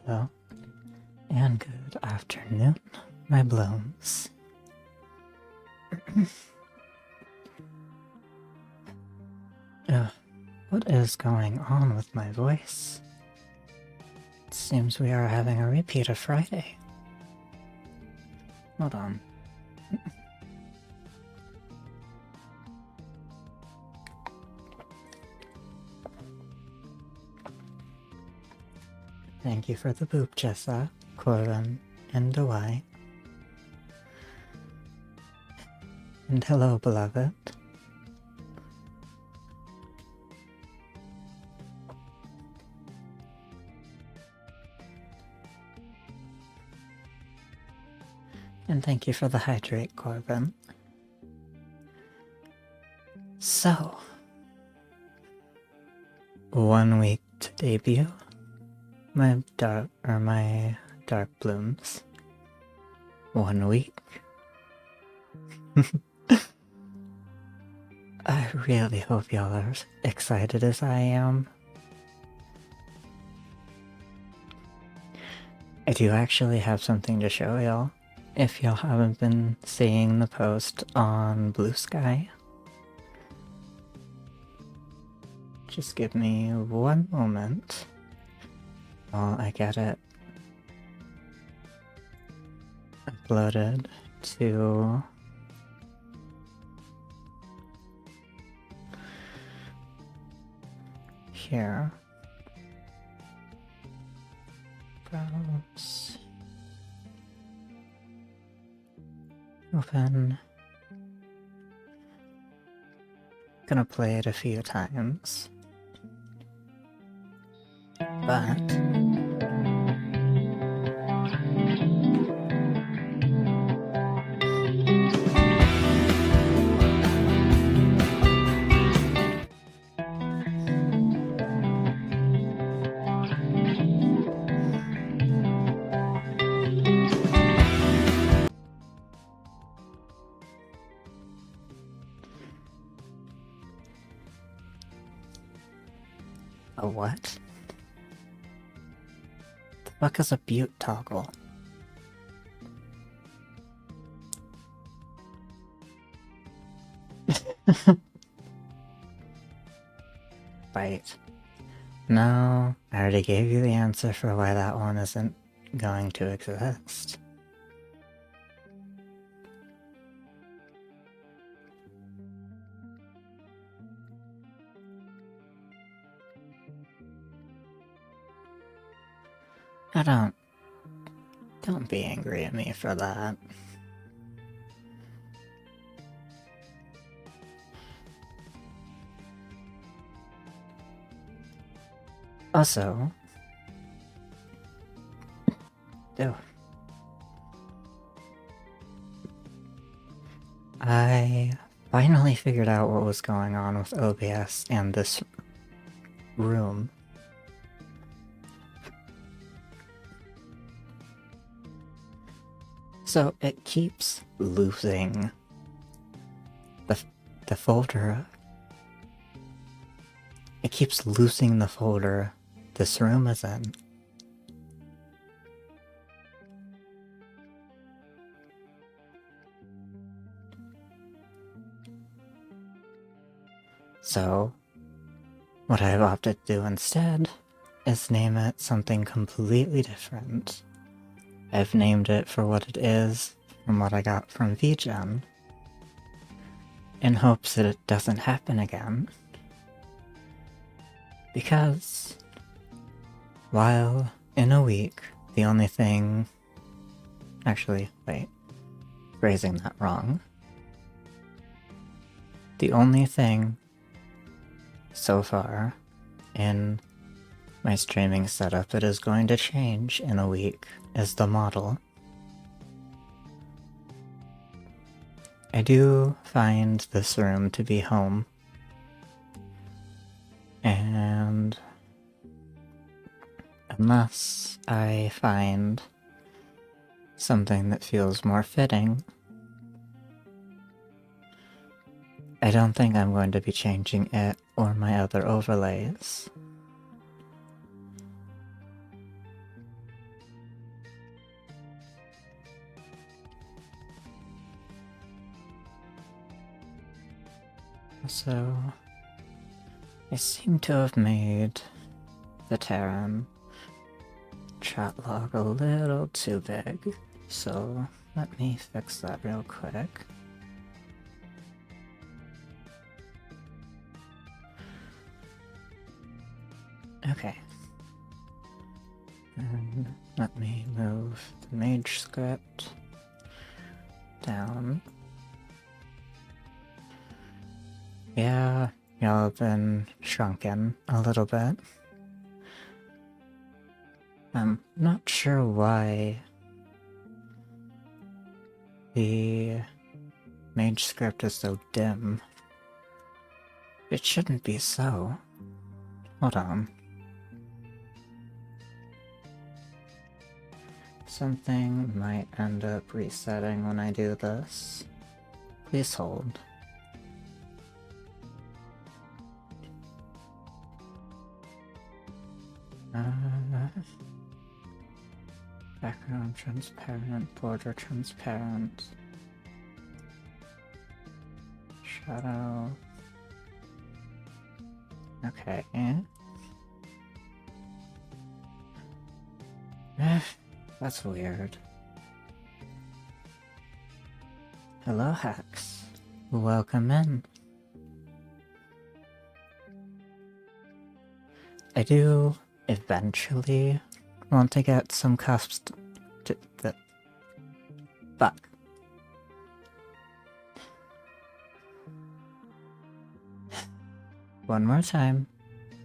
hello, and good afternoon, my blooms. What is going on with my voice? It seems we are having a repeat of Friday. Hold on. Thank you for the boop, Jessa, Corbin, and Dwight. And hello, beloved. And thank you for the hydrate, Corbin. So, 1 week to debut my dark blooms. 1 week. I really hope y'all are excited as I am. I do actually have something to show y'all. If y'all haven't been seeing the post on Blue Sky, just give me 1 moment while I get it uploaded to here. Browse. Open. Gonna play it a few times, but a what? The fuck is a butte toggle? Right. No, I already gave you the answer for why that one isn't going to exist. Don't be angry at me for that. Also, I finally figured out what was going on with OBS and this room. So it keeps losing the folder. It keeps losing the folder this room is in. So, what I've opted to do instead is name it something completely different. I've named it for what it is from what I got from VGen, in hopes that it doesn't happen again. Because, while in a week, the only thing... Actually, wait. Phrasing that wrong. The only thing so far in my streaming setup that is going to change in a week is the model. I do find this room to be home, and unless I find something that feels more fitting, I don't think I'm going to be changing it or my other overlays. So, I seem to have made the Terran chat log a little too big, so let me fix that real quick. Okay. And let me move the mage script down. Yeah, y'all have been shrunken a little bit. I'm not sure why the mage script is so dim. It shouldn't be so. Hold on. Something might end up resetting when I do this. Please hold. Background transparent, border transparent. Shadow. Okay. That's weird. Hello, Hex. Welcome in. I do eventually want to get some custom. Fuck. One more time.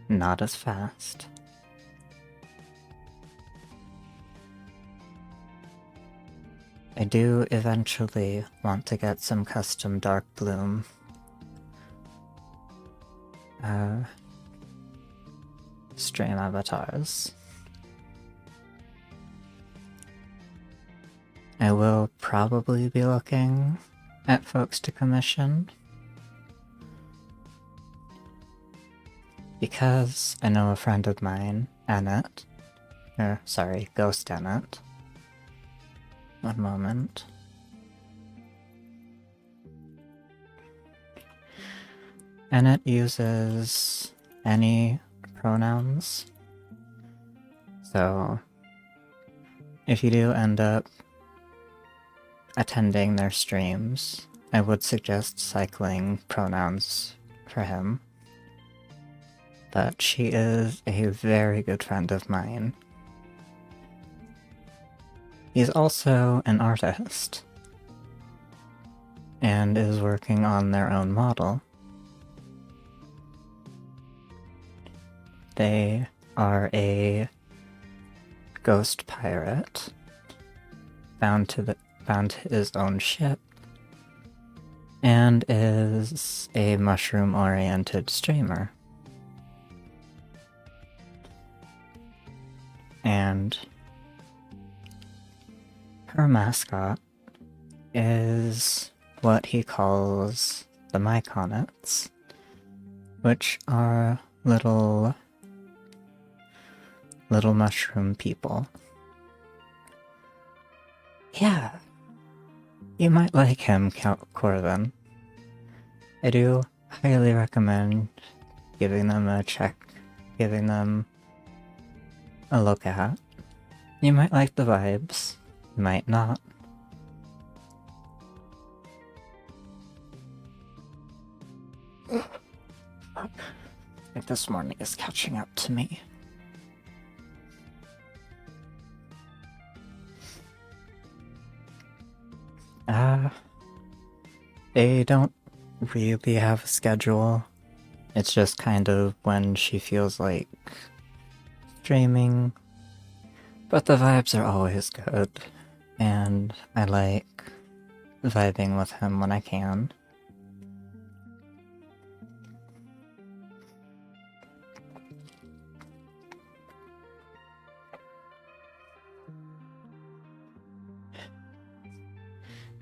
Not as fast. I do eventually want to get some custom dark bloom. Stream avatars. I will probably be looking at folks to commission, because I know a friend of mine, Ghost Annette. One moment. Annette uses any pronouns, so if you do end up attending their streams, I would suggest cycling pronouns for him. But she is a very good friend of mine. He's also an artist, and is working on their own model. They are a ghost pirate, bound to his own ship, and is a mushroom-oriented streamer. And her mascot is what he calls the Myconets, which are little mushroom people. Yeah, you might like him, Corvin. I do highly recommend giving them a check, giving them a look at. You might like the vibes, you might not. I think this morning is catching up to me. They don't really have a schedule. It's just kind of when she feels like streaming. But the vibes are always good, and I like vibing with him when I can.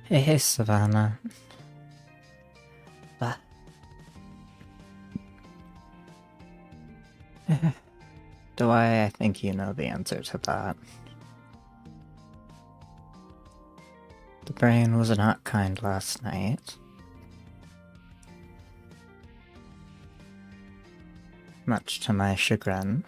Hey, Savannah. I think you know the answer to that. The brain was not kind last night. much to my chagrin.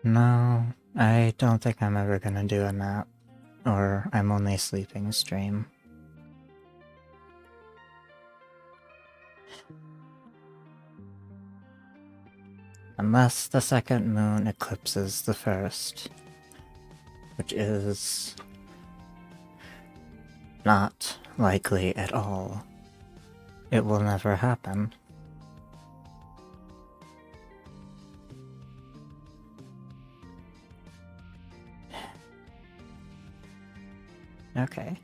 No, I don't think I'm ever gonna do a nap, or I'm only sleeping stream. Unless the second moon eclipses the first, which is not likely at all. It will never happen. Okay.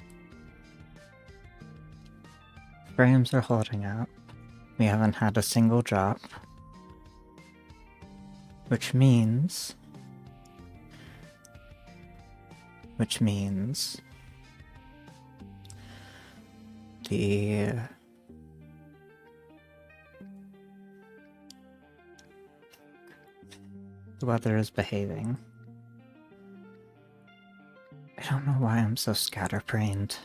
Frames are holding up. We haven't had a single drop. Which means the weather is behaving. I don't know why I'm so scatterbrained.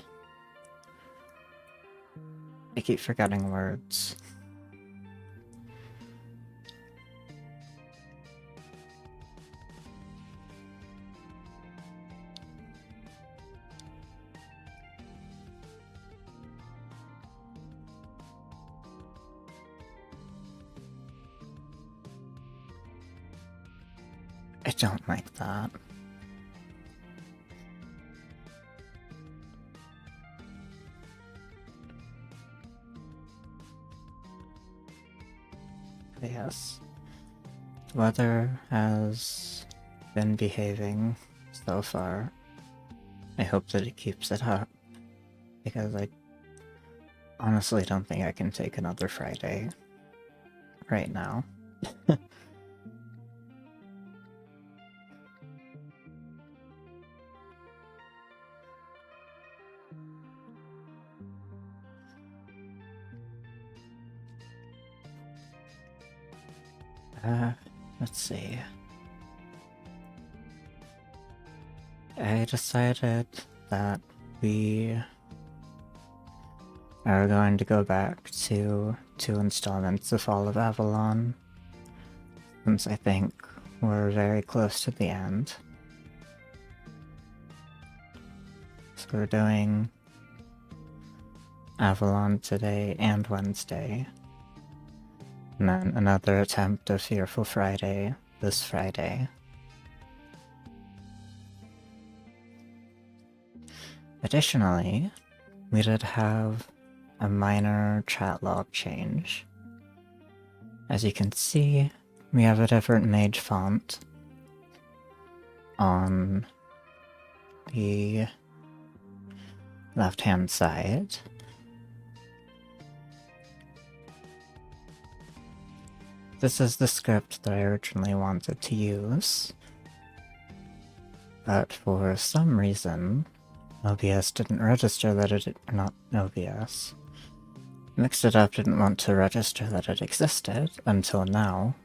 I keep forgetting words. I don't like that. Yes. The weather has been behaving so far. I hope that it keeps it up, because I honestly don't think I can take another Friday right now. Let's see. I decided that we are going to go back to 2 installments of Fall of Avalon, since I think we're very close to the end. So we're doing Avalon today and Wednesday, and then another attempt of Fearful Friday this Friday. Additionally, we did have a minor chat log change. As you can see, we have a different mage font on the left-hand side. This is the script that I originally wanted to use, but for some reason, OBS didn't register that it— not OBS. Mixed It Up didn't want to register that it existed until now.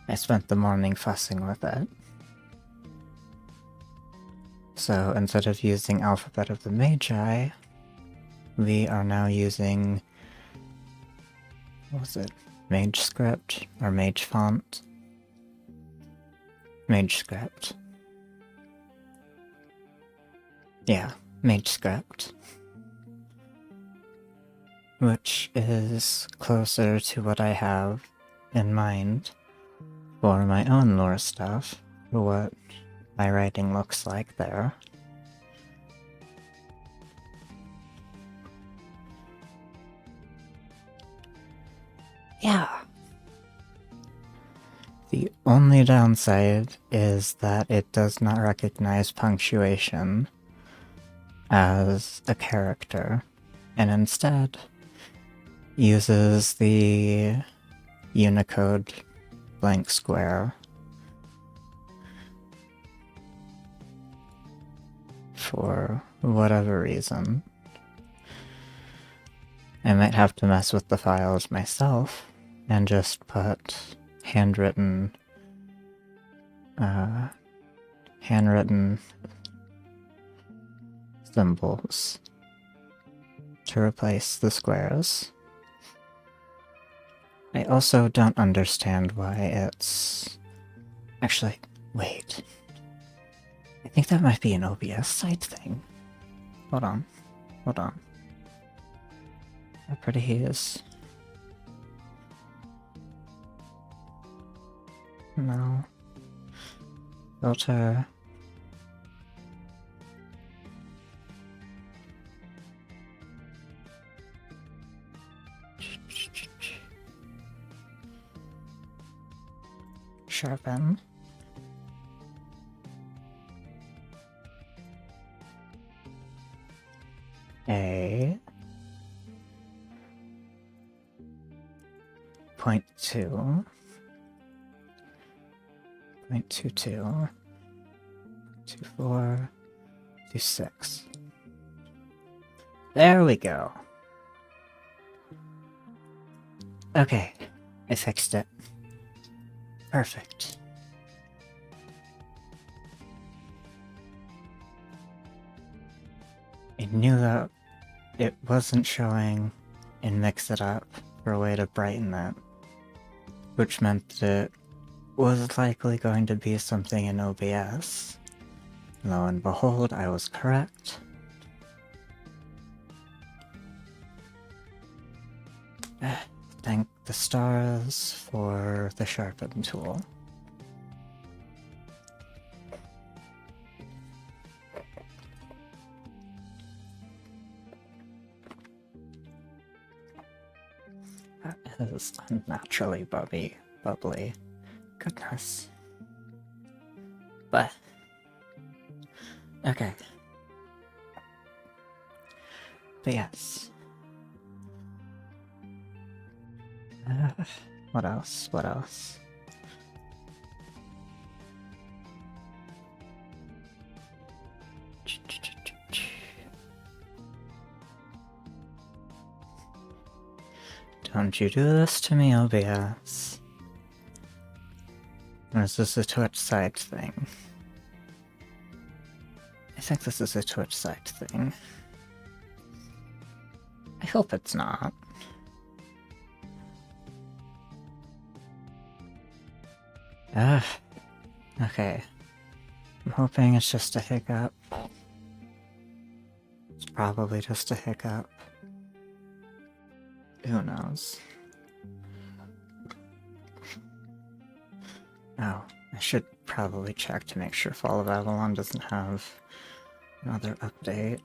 I spent the morning fussing with it. So instead of using Alphabet of the Magi, we are now using— what was it? Mage script or mage font? Mage script. Yeah, mage script. Which is closer to what I have in mind for my own lore stuff, for what my writing looks like there. Yeah. The only downside is that it does not recognize punctuation as a character, and instead uses the Unicode blank square. for whatever reason. I might have to mess with the files myself and just put handwritten symbols to replace the squares. I also don't understand why it's... Actually, wait. I think that might be an OBS side thing. Hold on. How pretty he is. No. Filter. Sharpen. A 0.2 0.22 24 26. There we go. Okay, I fixed it. Perfect. I knew that it wasn't showing in Mix It Up for a way to brighten it, which meant that it was likely going to be something in OBS. Lo and behold, I was correct. Thank the stars for the sharpen tool. That is unnaturally bubbly. Goodness. But okay. But yes. What else? Don't you do this to me, OBS. Or is this a Twitch side thing? I think this is a Twitch side thing. I hope it's not. Okay. I'm hoping it's just a hiccup. It's probably just a hiccup. Who knows? Oh, I should probably check to make sure Fall of Avalon doesn't have another update,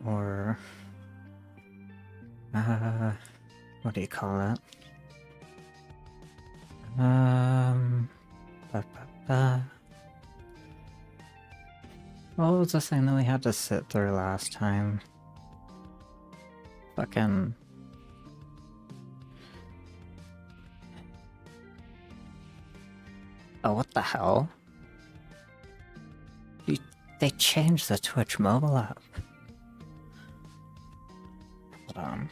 or... what do you call it? What was the thing that we had to sit through last time? Fucking... Oh, what the hell? They changed the Twitch mobile app. Hold on.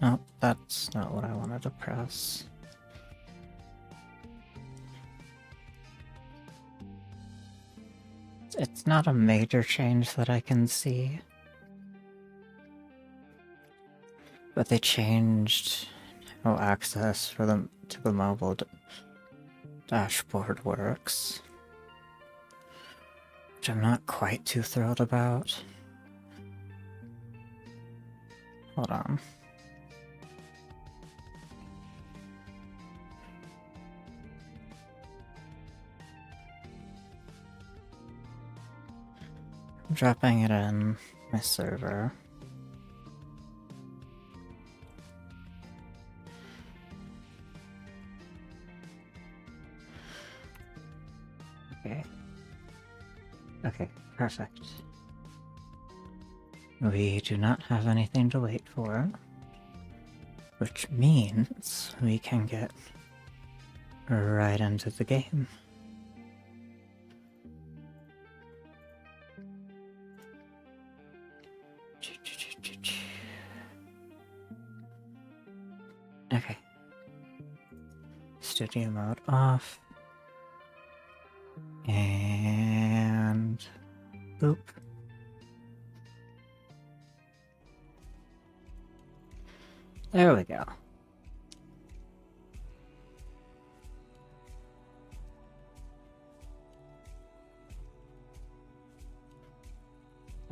No, that's not what I wanted to press. It's not a major change that I can see. But they changed how access for them to the mobile dashboard works, which I'm not quite too thrilled about. Hold on. I'm dropping it in my server. Okay, perfect. We do not have anything to wait for, which means we can get right into the game. Okay. Studio mode off. And... boop. There we go.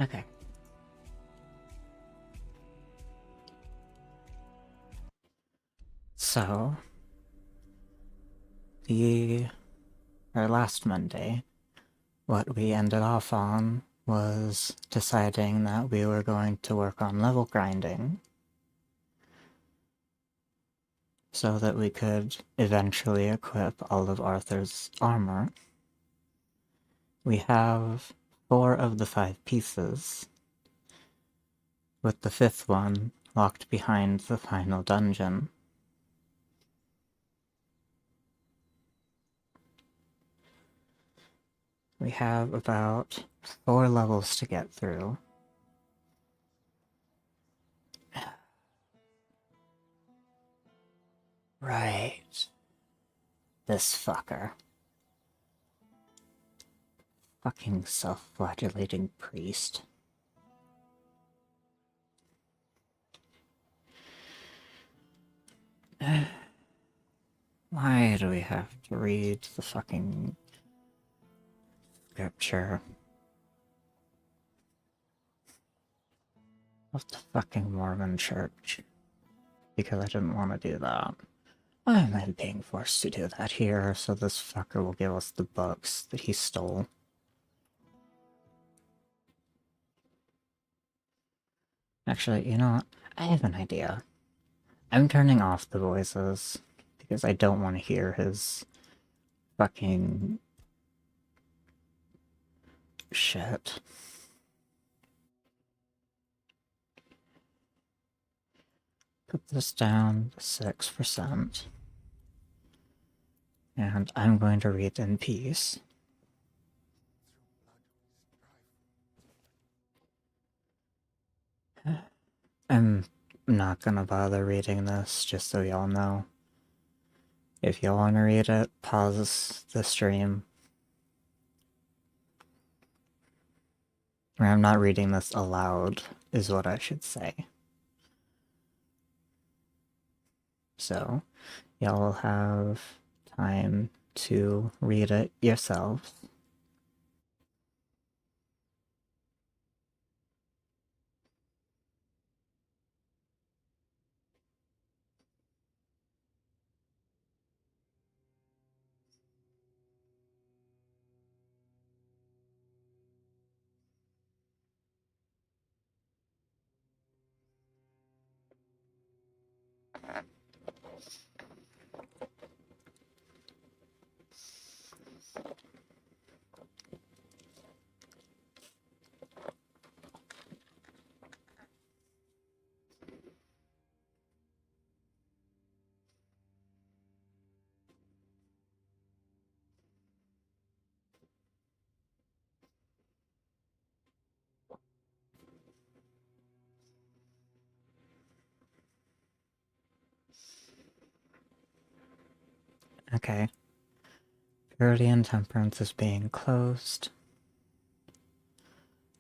Okay. So... last Monday, what we ended off on was deciding that we were going to work on level grinding so that we could eventually equip all of Arthur's armor. We have 4 of the 5 pieces, with the 5th one locked behind the final dungeon. We have about 4 levels to get through. Right. This fucker. Fucking self-flagellating priest. Why do we have to read the fucking scripture of the fucking Mormon church? Because I didn't want to do that. Why am I being forced to do that here so this fucker will give us the books that he stole? Actually, you know what? I have an idea. I'm turning off the voices because I don't want to hear his fucking shit. Put this down to 6%. And I'm going to read in peace. I'm not gonna bother reading this, just so y'all know. If y'all want to read it, pause the stream. Or I'm not reading this aloud, is what I should say. So, y'all will have time to read it yourselves. Okay. Purity and Temperance is being closed.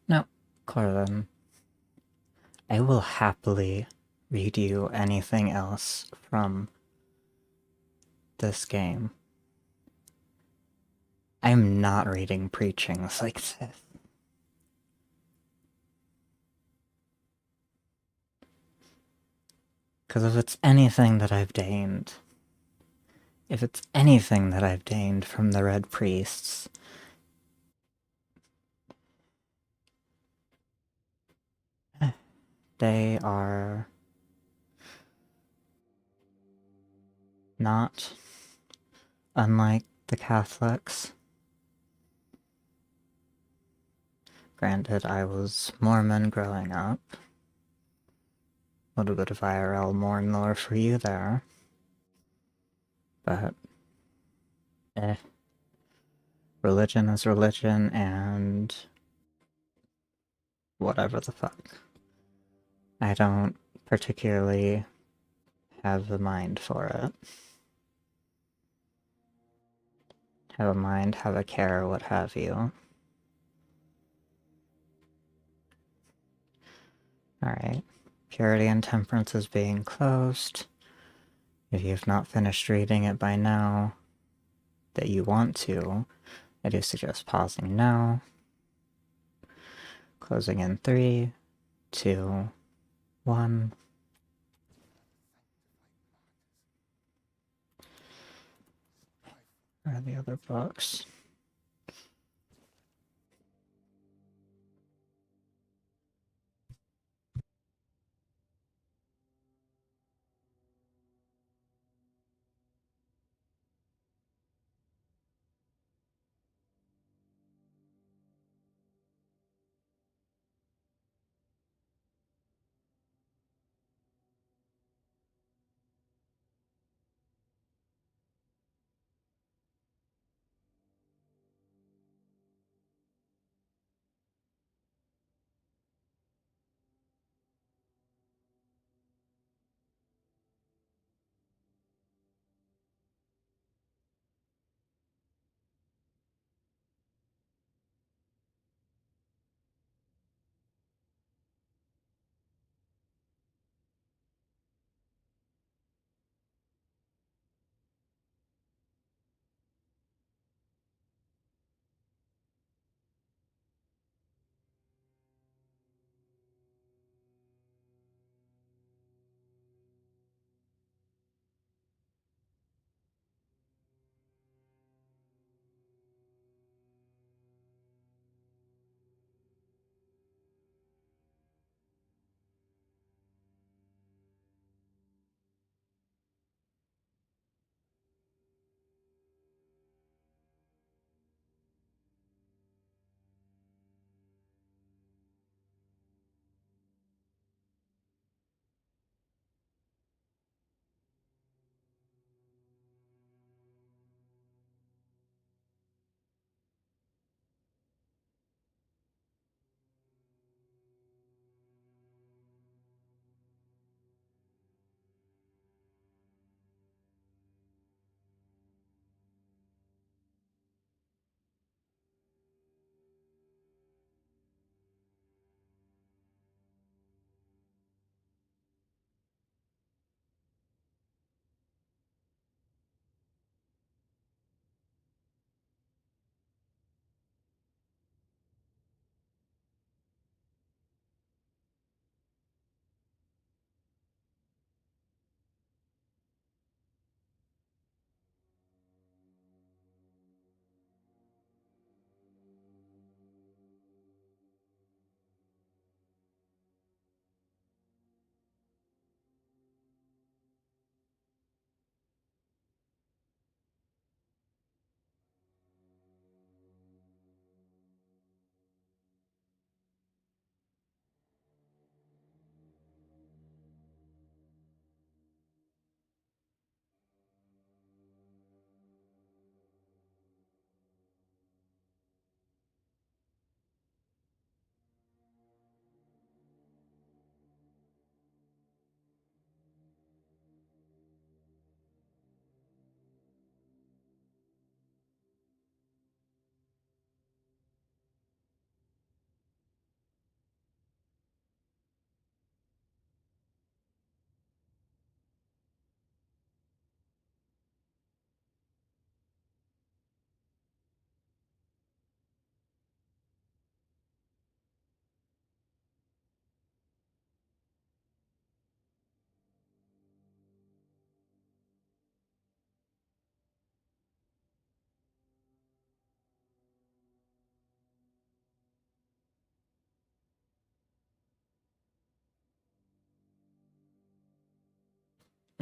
No, Corvin. I will happily read you anything else from this game. I'm not reading preachings like this. Because if it's anything that I've deigned, from the Red Priests, they are not unlike the Catholics. Granted, I was Mormon growing up. A little bit of IRL Mormon lore for you there. But, religion is religion, and whatever the fuck. I don't particularly have the mind for it. Have a mind, have a care, what have you. Alright. Purity and Temperance is being closed. If you've not finished reading it by now, that you want to, I do suggest pausing now. Closing in 3, 2, 1. Where are the other books?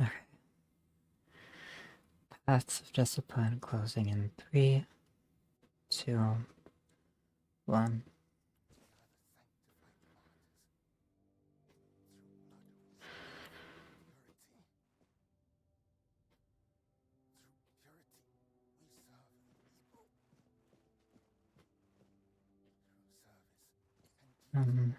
Okay. Paths of Discipline closing in 3, 2, 1. Um,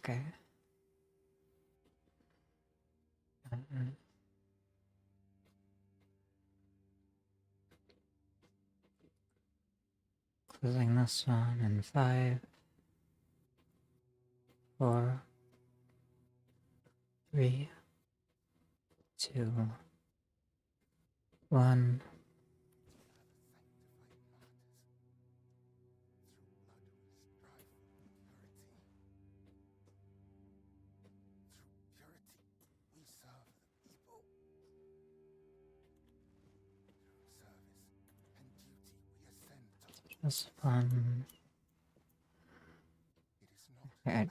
Okay. Closing this one in 5, 4, 3, 2, 1. This one. Okay.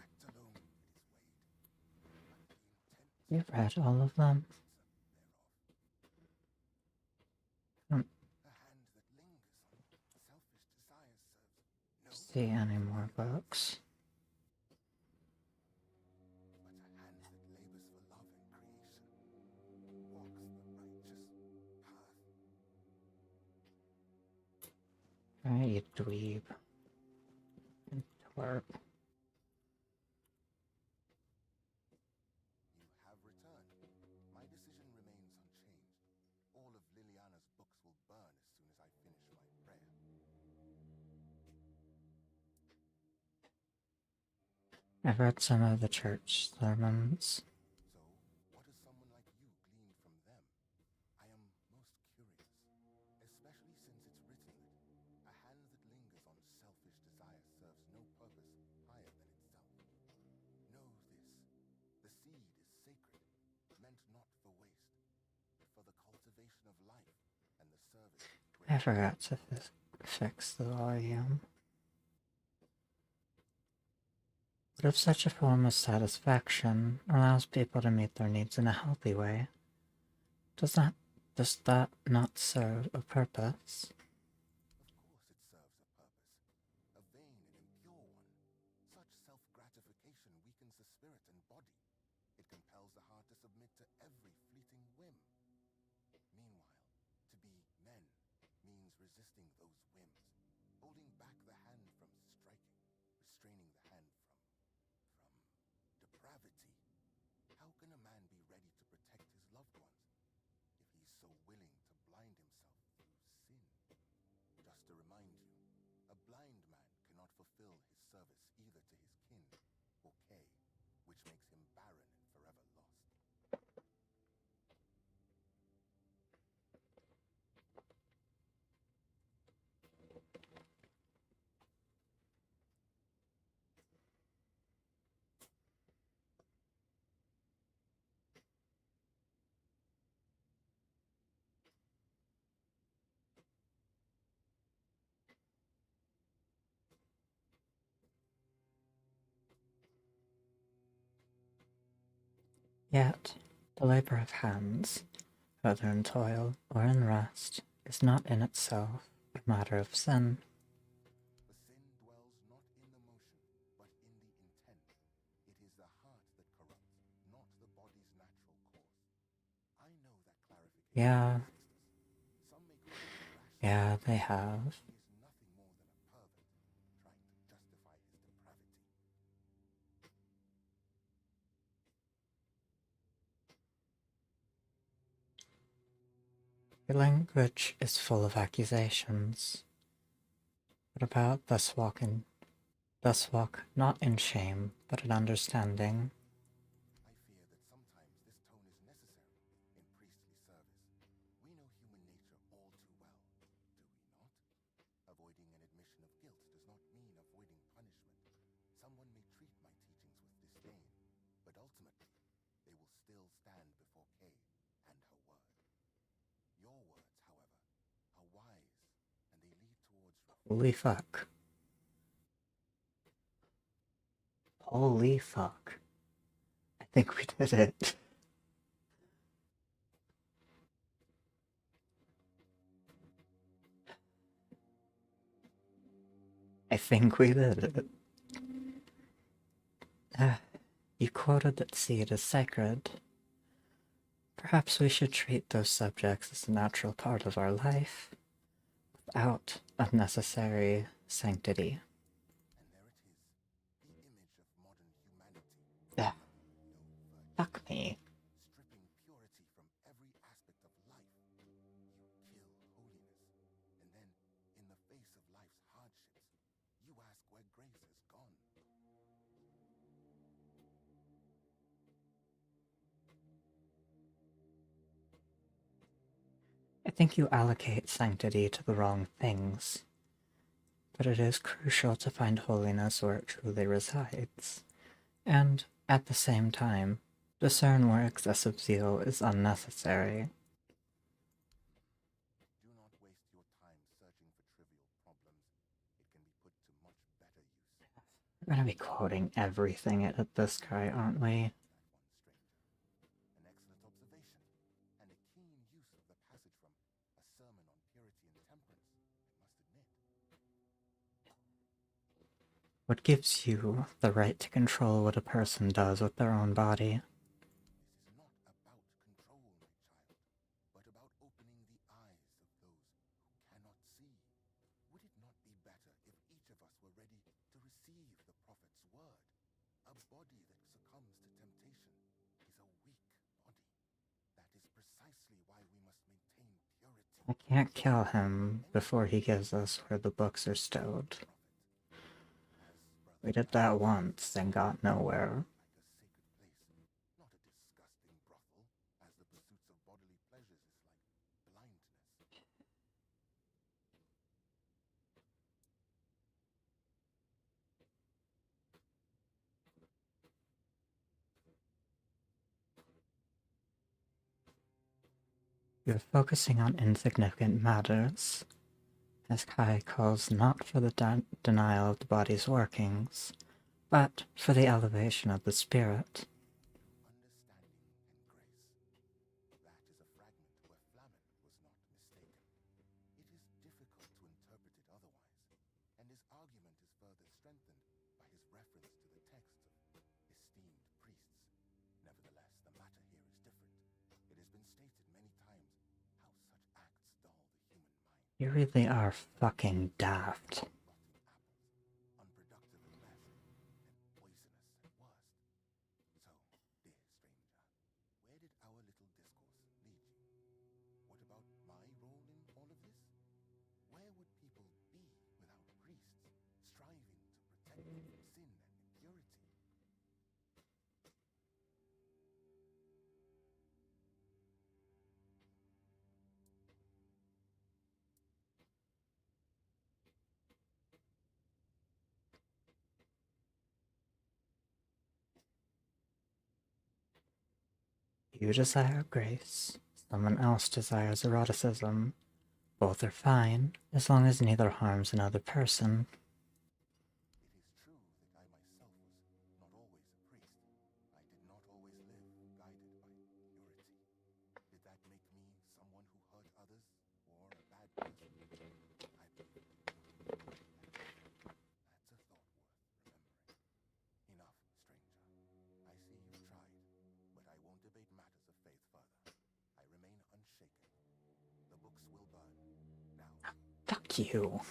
You've read all of them. Don't see any more books. Alright, you dweeb. Twerp. I've read some of the church sermons. I forgot to fix the volume. But if such a form of satisfaction allows people to meet their needs in a healthy way, does that not serve a purpose? Yet, the labor of hands, whether in toil or in rest, is not in itself a matter of sin. Yeah, they have. Your language is full of accusations. What about thus walk not in shame, but in understanding? Holy fuck. Holy fuck. I think we did it. I think we did it. You quoted that seed is sacred. Perhaps we should treat those subjects as a natural part of our life, without unnecessary sanctity. Ugh, fuck me. Stripping purity from every aspect of life, you kill holiness. And then, in the face of life's hardships, you ask where grace has gone. I think you allocate sanctity to the wrong things, but it is crucial to find holiness where it truly resides, and, at the same time, discern where excessive zeal is unnecessary. Do not waste your time searching for trivial problems. It can be put to much better use. We're gonna be quoting everything at this guy, aren't we? An excellent observation, and a keen use of the passage from A Sermon on Purity and Temperance, I must admit. What gives you the right to control what a person does with their own body? This is not about control, my child, but about opening the eyes of those who cannot see. Would it not be better if each of us were ready to receive the prophet's word? A body that succumbs to temptation is a weak body. That is precisely why we must maintain purity. I can't kill him before he gives us where the books are stowed. We did that once and got nowhere. Like a sacred place, not a disgusting brothel, as the pursuits of bodily pleasures is like blindness. You're focusing on insignificant matters, as Kai calls not for the denial of the body's workings, but for the elevation of the spirit. Understanding and grace. That is a fragment where Flamen was not mistaken. It is difficult to interpret it otherwise, and his argument is further strengthened by his reference to the texts of esteemed priests. Nevertheless, the matter here is different. It has been stated many times how such acts dull the human mind. You really are fucking daft. Rotting apples, unproductive at best, and poisonous at worst. So, dear stranger, where did our little discourse lead you? What about my role in all of this? Where would people be without priests, striving to protect them from sin and impurity? You desire grace, someone else desires eroticism. Both are fine, as long as neither harms another person. It is true that I myself was not always a priest. I did not always live guided by purity. Did that make me someone who hurt others, or a bad person? I believe it did not. That's a thought worth remembering. Enough, stranger. I see you've tried, but I won't debate matters of faith further. I remain unshaken. The books will burn. Now, Fuck you. my prayer.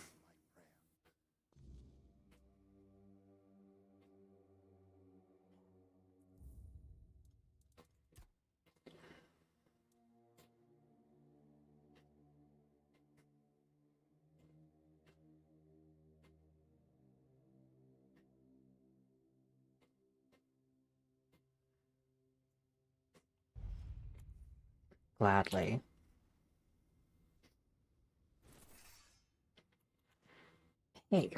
Gladly. Hey.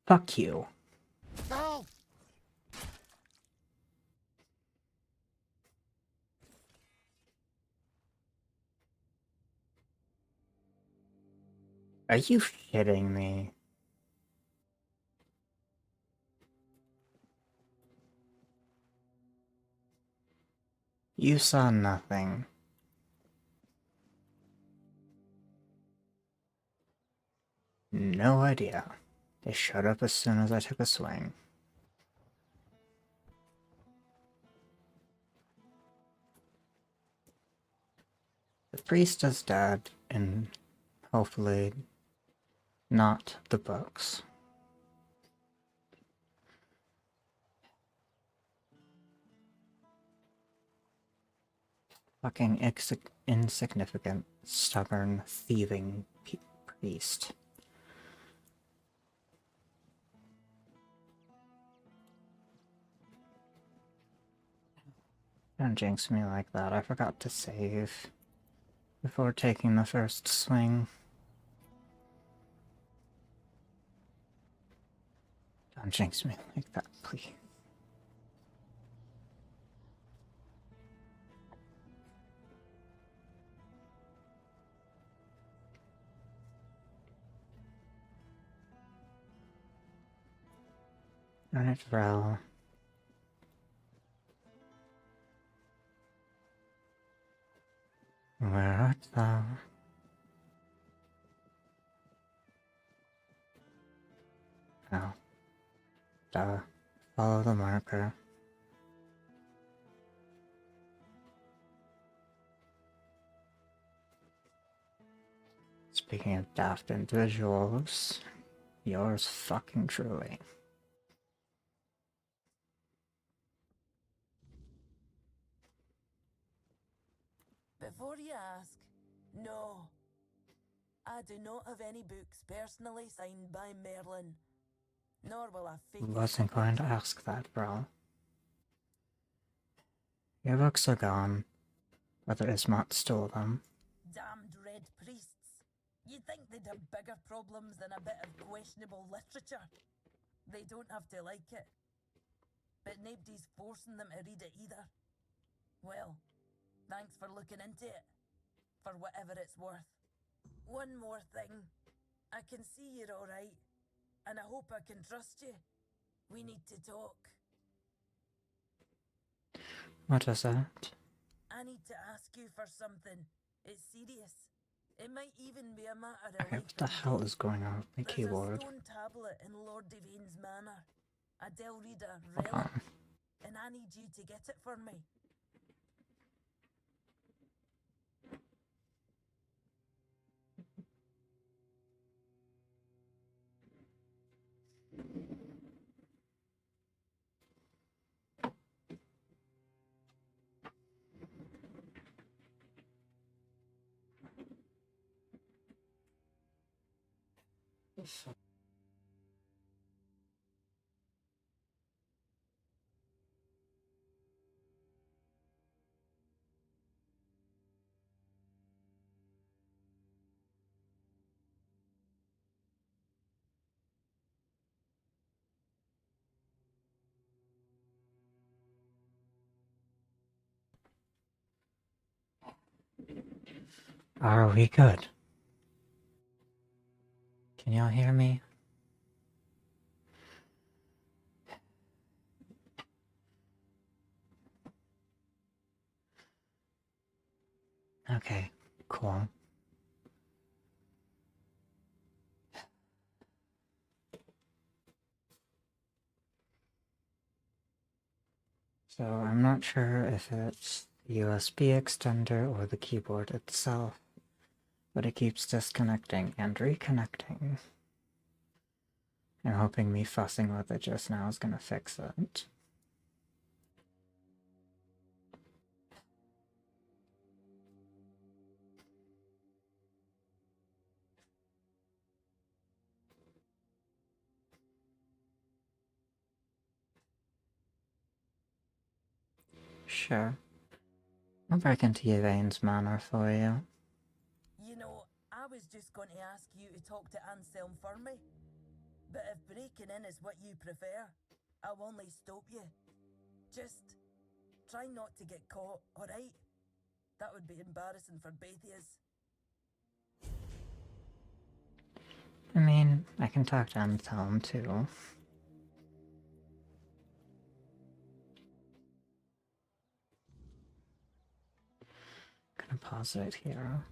Fuck you. No! Are you shitting me? You saw nothing. No idea. They showed up as soon as I took a swing. The priest is dead, and hopefully not the books. Fucking insignificant, stubborn, thieving priest. Don't jinx me like that. I forgot to save before taking the first swing. Don't jinx me like that, please. Alright, Rel. Where art thou? Oh. Duh. Follow the marker. Speaking of daft individuals, yours fucking truly. Before you ask, no. I do not have any books personally signed by Merlin, nor will I fake it. Wasn't going to ask that, bro. Your books are gone, whether Ismat stole them. Damned red priests. You'd think they'd have bigger problems than a bit of questionable literature. They don't have to like it. But nobody's forcing them to read it either. Well, thanks for looking into it. For whatever it's worth. One more thing. I can see you're alright. And I hope I can trust you. We need to talk. What is that? I need to ask you for something. It's serious. It might even be a matter of Okay, life what the and hell death. is going on with my There's keyboard? a stone tablet in Lord Devane's manor. A Del Reader Hold relic. on. And I need you to get it for me. Are we good? Can y'all hear me? Okay, cool. So I'm not sure if it's the USB extender or the keyboard itself, but it keeps disconnecting and reconnecting. I'm hoping me fussing with it just now is gonna fix it. Sure. I'll break into Yvain's manor for you. You know, I was just going to ask you to talk to Anselm for me. But if breaking in is what you prefer, I'll only stop you. Just try not to get caught, alright? That would be embarrassing for both of us. I mean, I can talk to Anselm too. Gonna pause it here.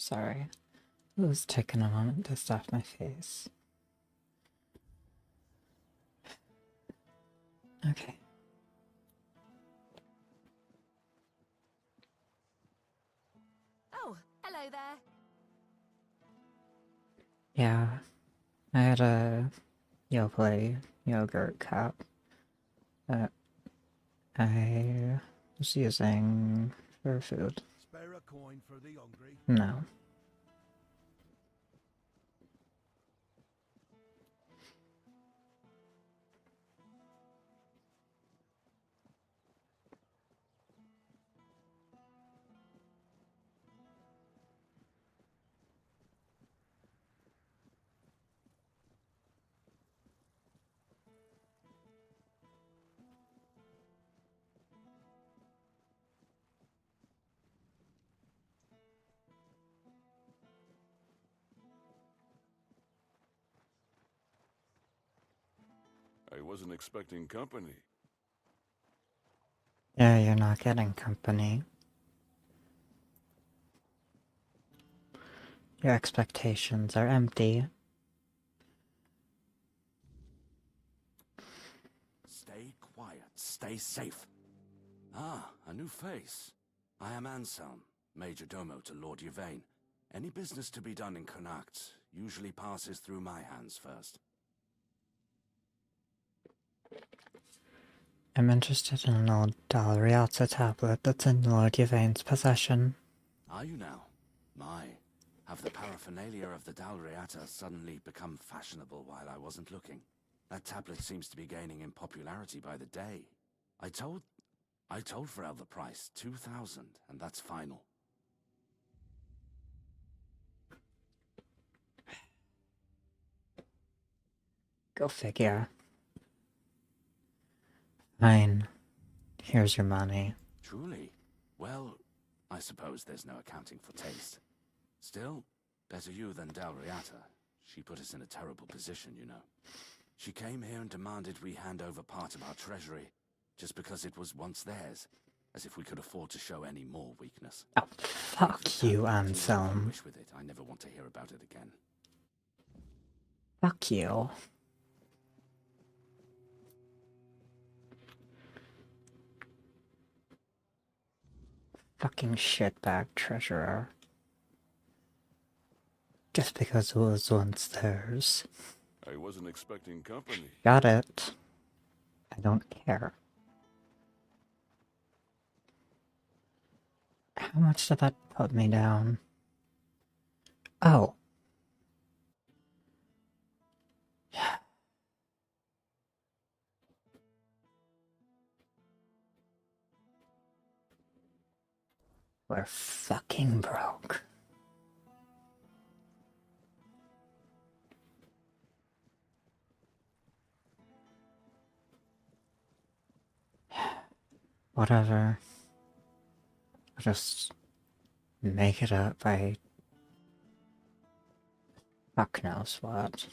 Sorry. It was taking a moment to stuff my face. Okay. Oh, hello there. Yeah, I had a Yoplait yogurt cup that I was using for food. Spare a coin for the hungry. No. I wasn't expecting company. Yeah, you're not getting company. Your expectations are empty. Stay quiet. Stay safe. Ah, a new face. I am Anselm, Major Domo to Lord Yvain. Any business to be done in Connacht usually passes through my hands first. I'm interested in an old Dalriata tablet that's in Lord Yvain's possession. Are you now? My, have the paraphernalia of the Dalriata suddenly become fashionable while I wasn't looking? That tablet seems to be gaining in popularity by the day. I told Pharrell the price, 2,000, and that's final. Go figure. Fine. Here's your money. Truly? Well, I suppose there's no accounting for taste. Still, better you than Dalriata. She put us in a terrible position, you know. She came here and demanded we hand over part of our treasury, just because it was once theirs, as if we could afford to show any more weakness. Oh, fuck you, Anselm. Wish with it. I never want to hear about it again. Fuck you. Fucking shitbag treasurer. Just because it was once theirs. I wasn't expecting company. Got it. I don't care. How much did that put me down? Oh. We're fucking broke. Whatever. I'll just make it up by fuck knows what.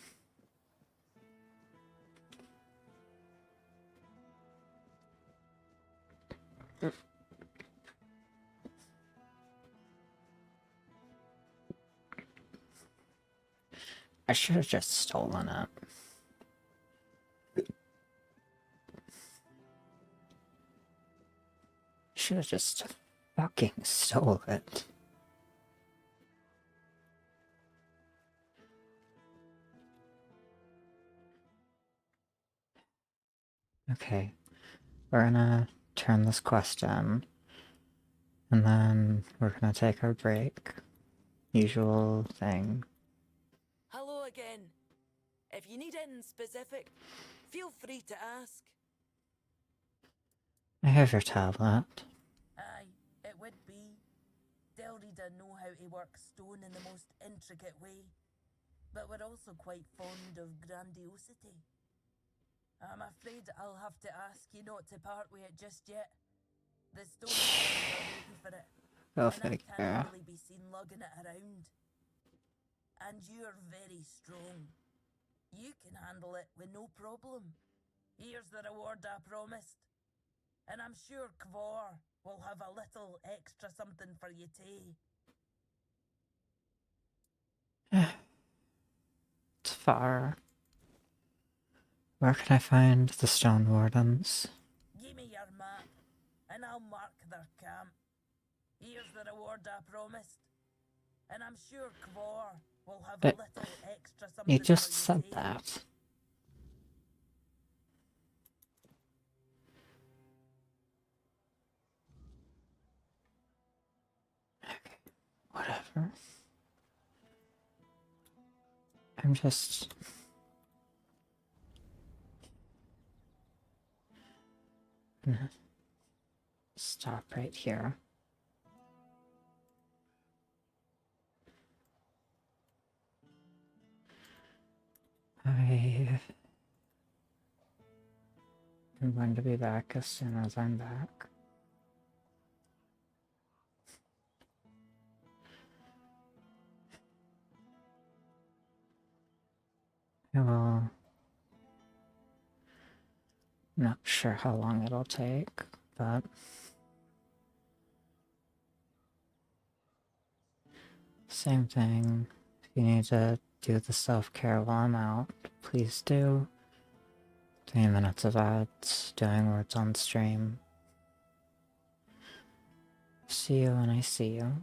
I should have just stolen it. Should have just fucking stole it. Okay, we're gonna turn this quest in, and then we're gonna take our break. Usual thing. Hello again. If you need anything specific, feel free to ask. I have your tablet. Aye, it would be. Delrida know how to work stone in the most intricate way, but we're also quite fond of grandiosity. I'm afraid I'll have to ask you not to part with it just yet. The stone are waiting for it, Go and I figure. can't really be seen lugging it around. And you're very strong. You can handle it with no problem. Here's the reward I promised. And I'm sure Kvor will have a little extra something for you too. far. Where can I find the Stone Wardens? Give me your map, and I'll mark their camp. Here's the reward I promised. And I'm sure Kvor will have a But little extra something you just for you said too. that. Okay, whatever. I'm just... gonna stop right here. I'm going to be back as soon as I'm back. Well, not sure how long it'll take, but same thing. If you need to do the self-care while I'm out, please do. 3 minutes of ads, doing words on stream. See you when I see you.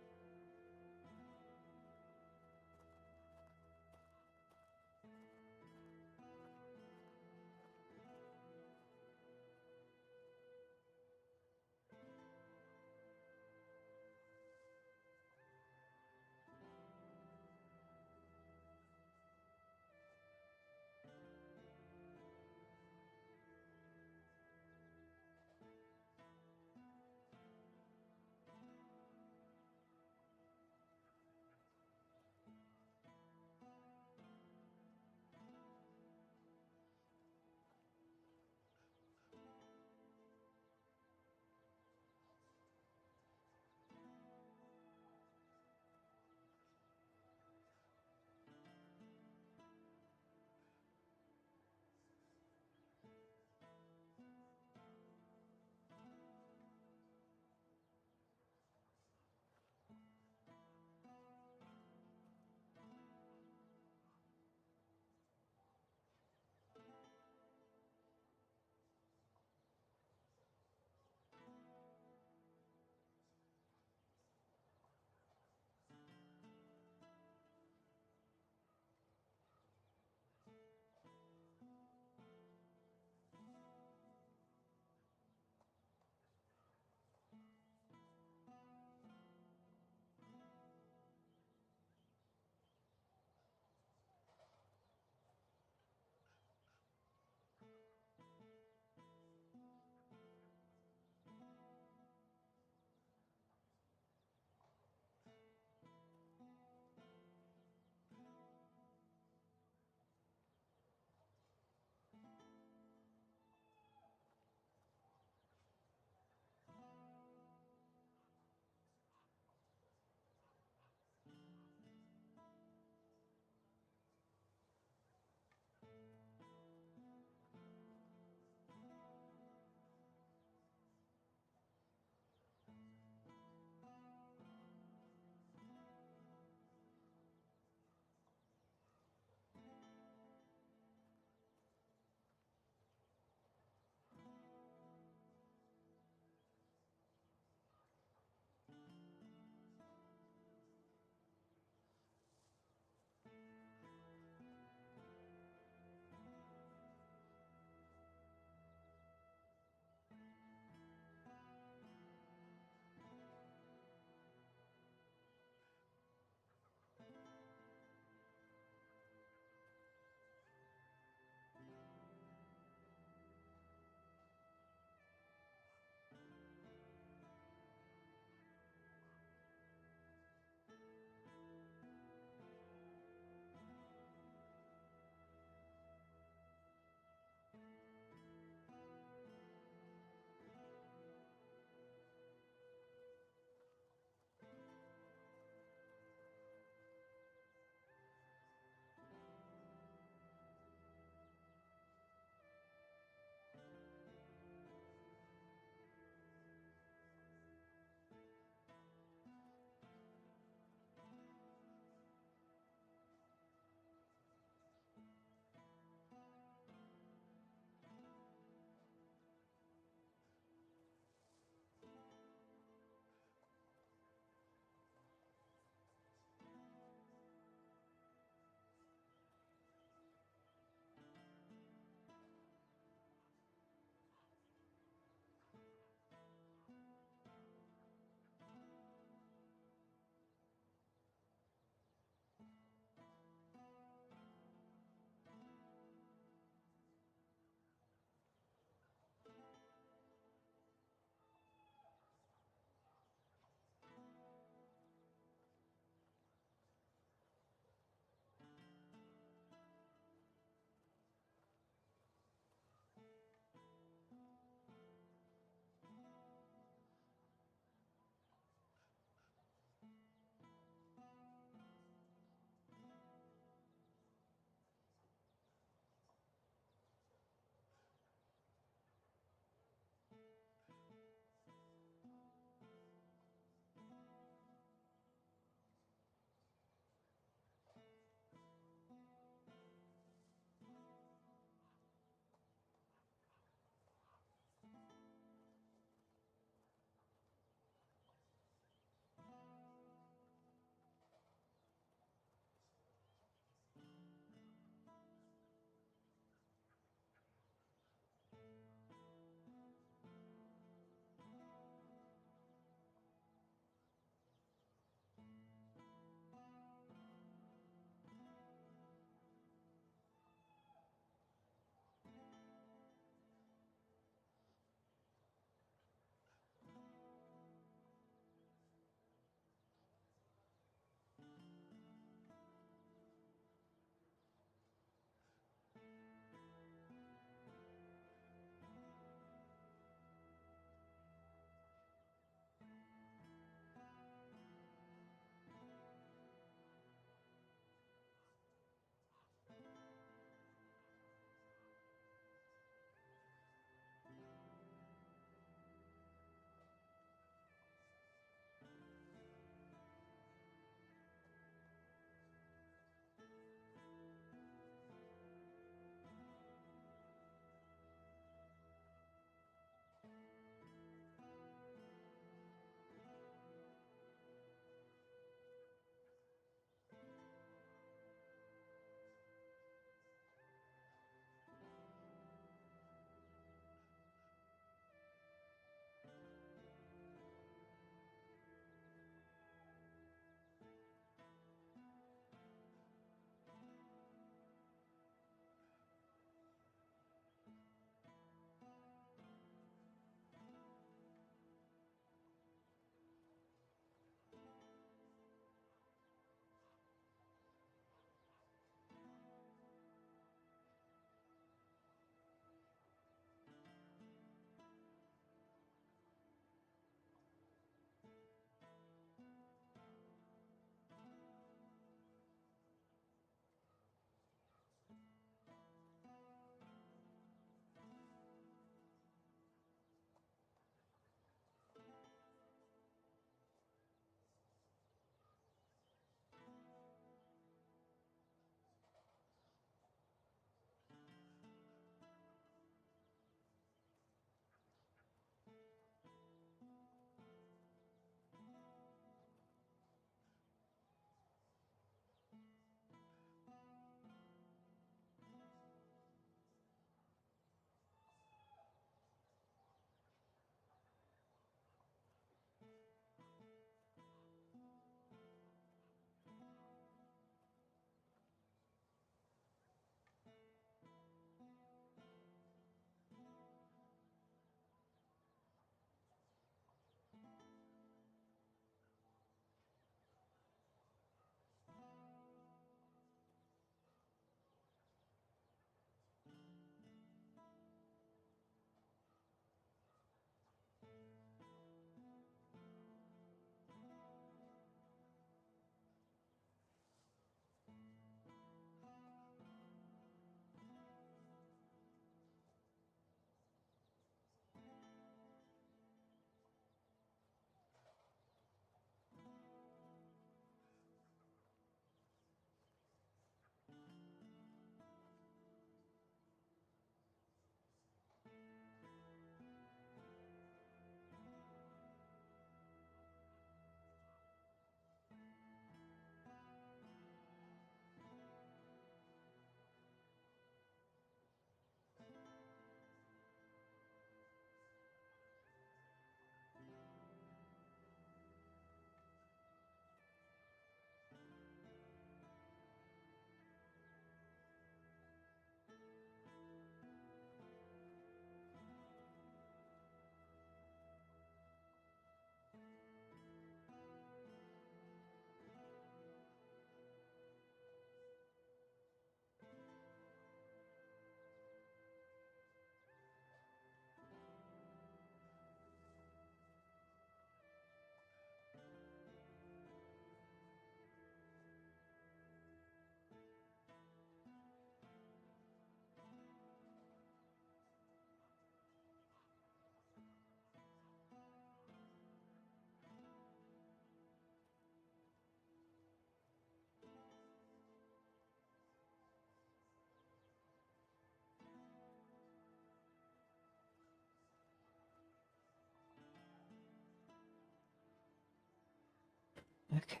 Okay.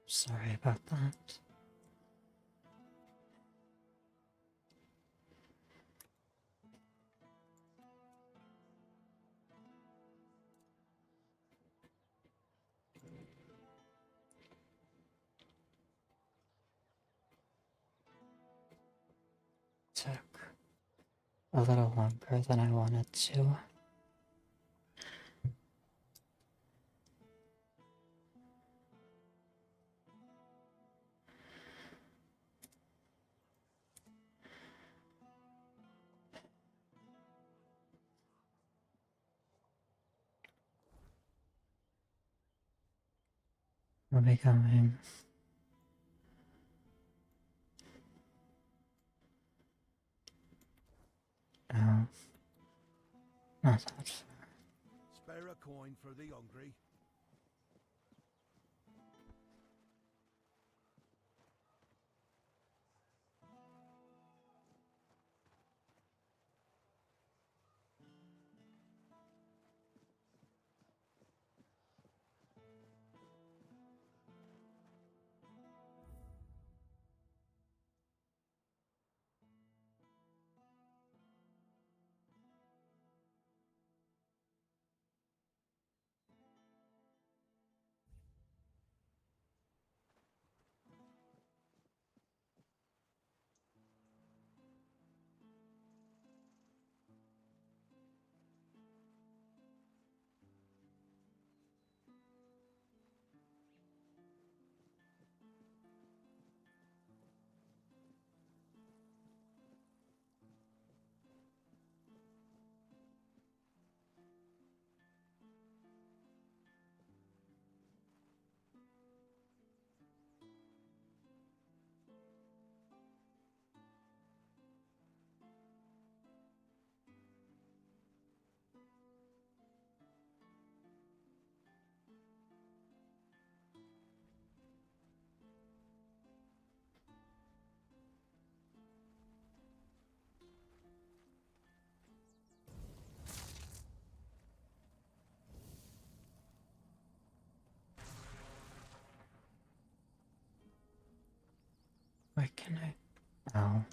Sorry about that. Took a little longer than I wanted to. We'll be going. Oh, not that far. Spare a coin for the hungry. Where can I? Oh.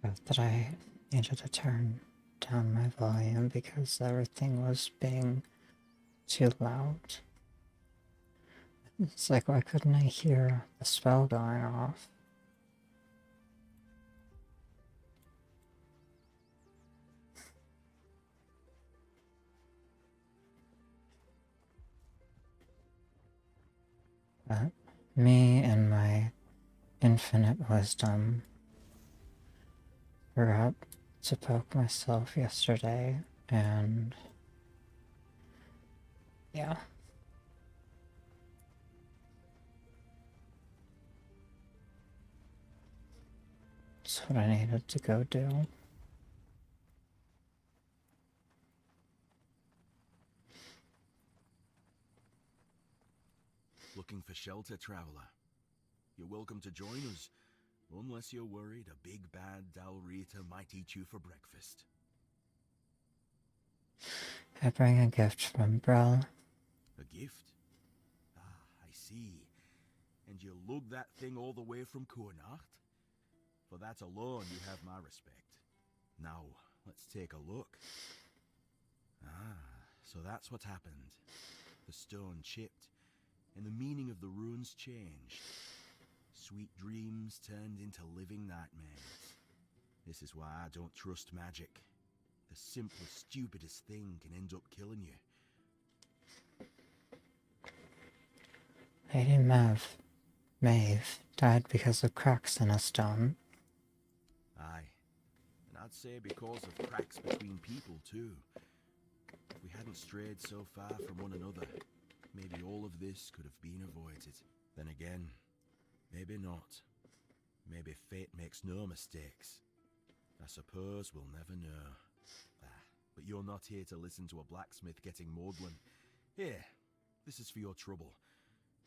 But that I needed to turn down my volume because everything was being too loud. It's like, why couldn't I hear the spell going off? But me and my infinite wisdom forgot to poke myself yesterday, and yeah. That's what I needed to go do. Looking for shelter, traveler? You're welcome to join us, unless you're worried a big bad Dalrita might eat you for breakfast. I bring a gift from Brel. A gift? Ah, I see. And you lug that thing all the way from Kurnacht? For that alone you have my respect. Now, let's take a look. Ah, so that's what happened. The stone chipped, and the meaning of the runes changed. Sweet dreams turned into living nightmares. This is why I don't trust magic. The simplest, stupidest thing can end up killing you. Lady Maeve died because of cracks in a stone. Aye. And I'd say because of cracks between people, too. If we hadn't strayed so far from one another, maybe all of this could have been avoided. Then again, maybe not. Maybe fate makes no mistakes. I suppose we'll never know. But you're not here to listen to a blacksmith getting maudlin. Here, this is for your trouble.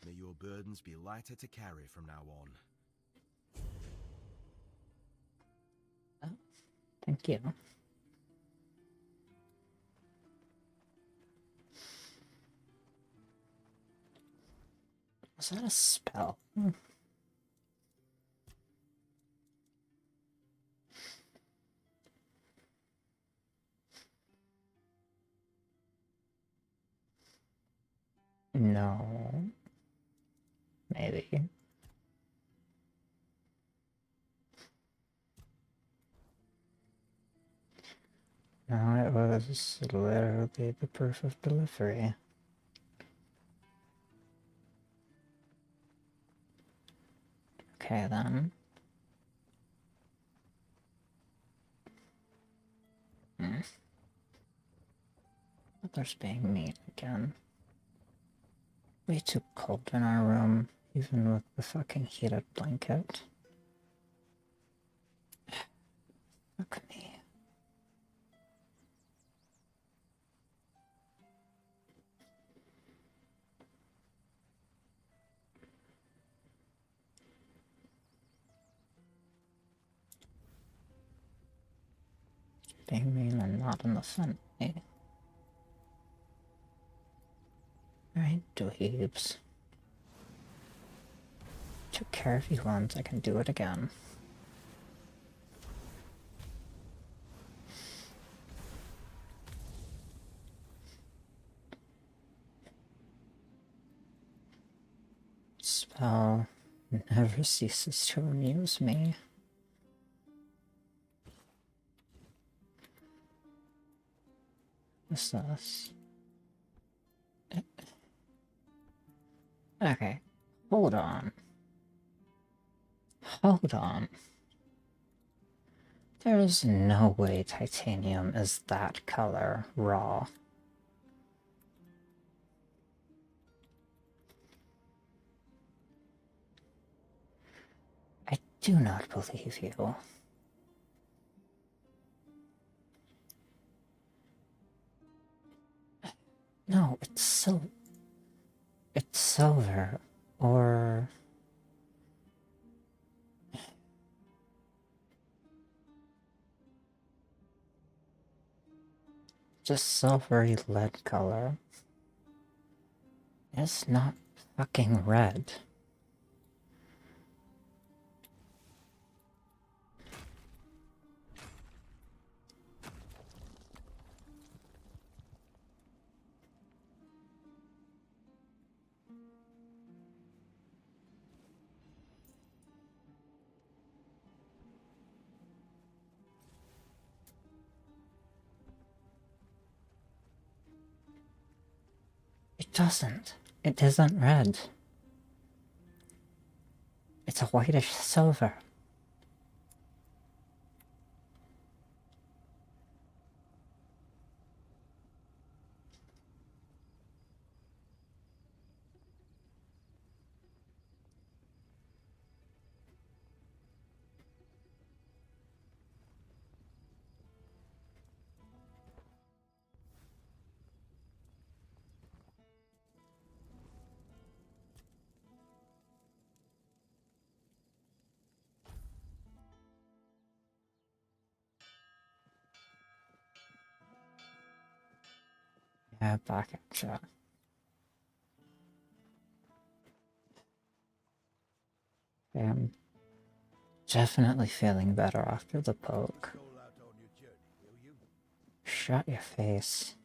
May your burdens be lighter to carry from now on. Thank you. Was that a spell? No. Maybe. No, it was literally the proof of delivery. Okay then. Mother's being mean again. Way too cold in our room, even with the fucking heated blanket. Fuck me. Being mean and not in the fun way. Alright, dweebs. Took care of you once, I can do it again. Spell never ceases to amuse me. What's this? Okay, hold on. Hold on. There is no way titanium is that color raw. I do not believe you. No, it's silver, or... just silvery lead color. It's not fucking red. It doesn't. It isn't red. It's a whitish silver. Yeah, back at ya. I'm definitely feeling better after the poke. Go out on your journey, will you? Shut your face.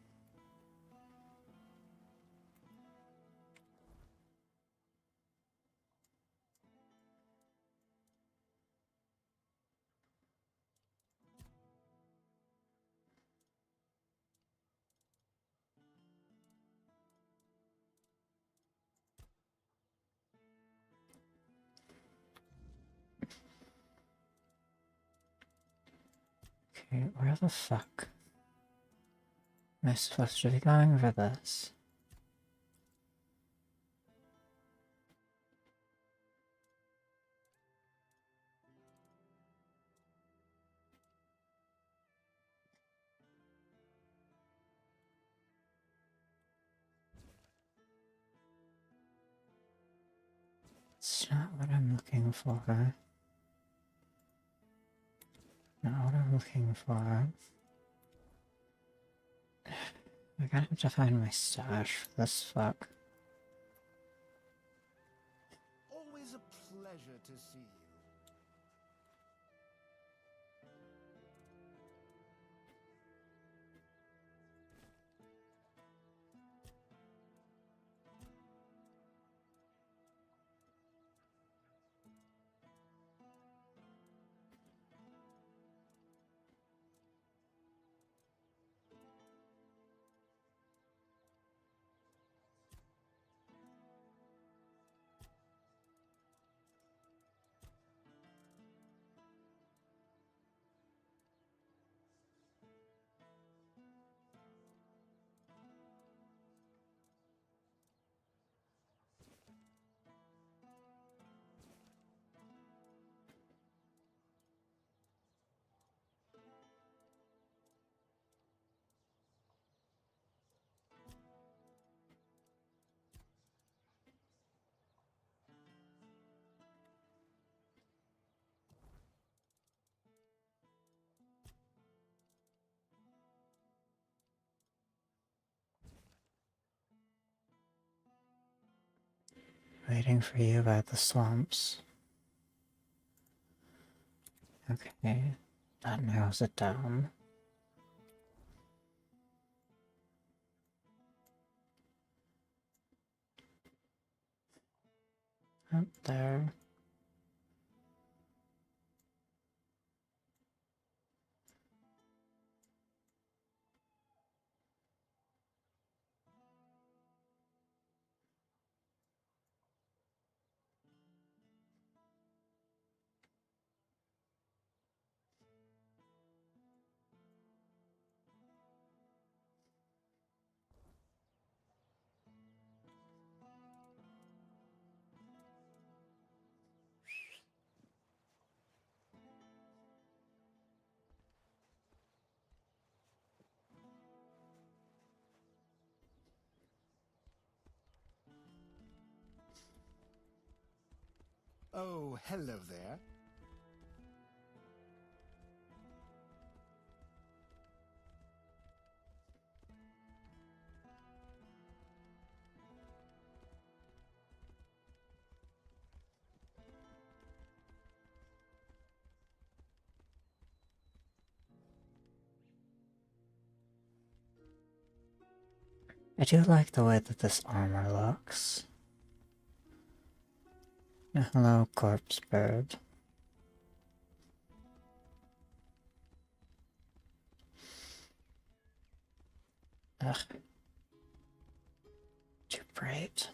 Okay, where the fuck am I supposed to be going for this? It's not what I'm looking for. Not what I'm looking for? I gotta have to find my stash for this fuck. Always a pleasure to see you. Waiting for you by the swamps. Okay, that narrows it down. Up there. Oh, hello there. I do like the way that this armor looks. Hello, corpse bird. Ugh. Too bright.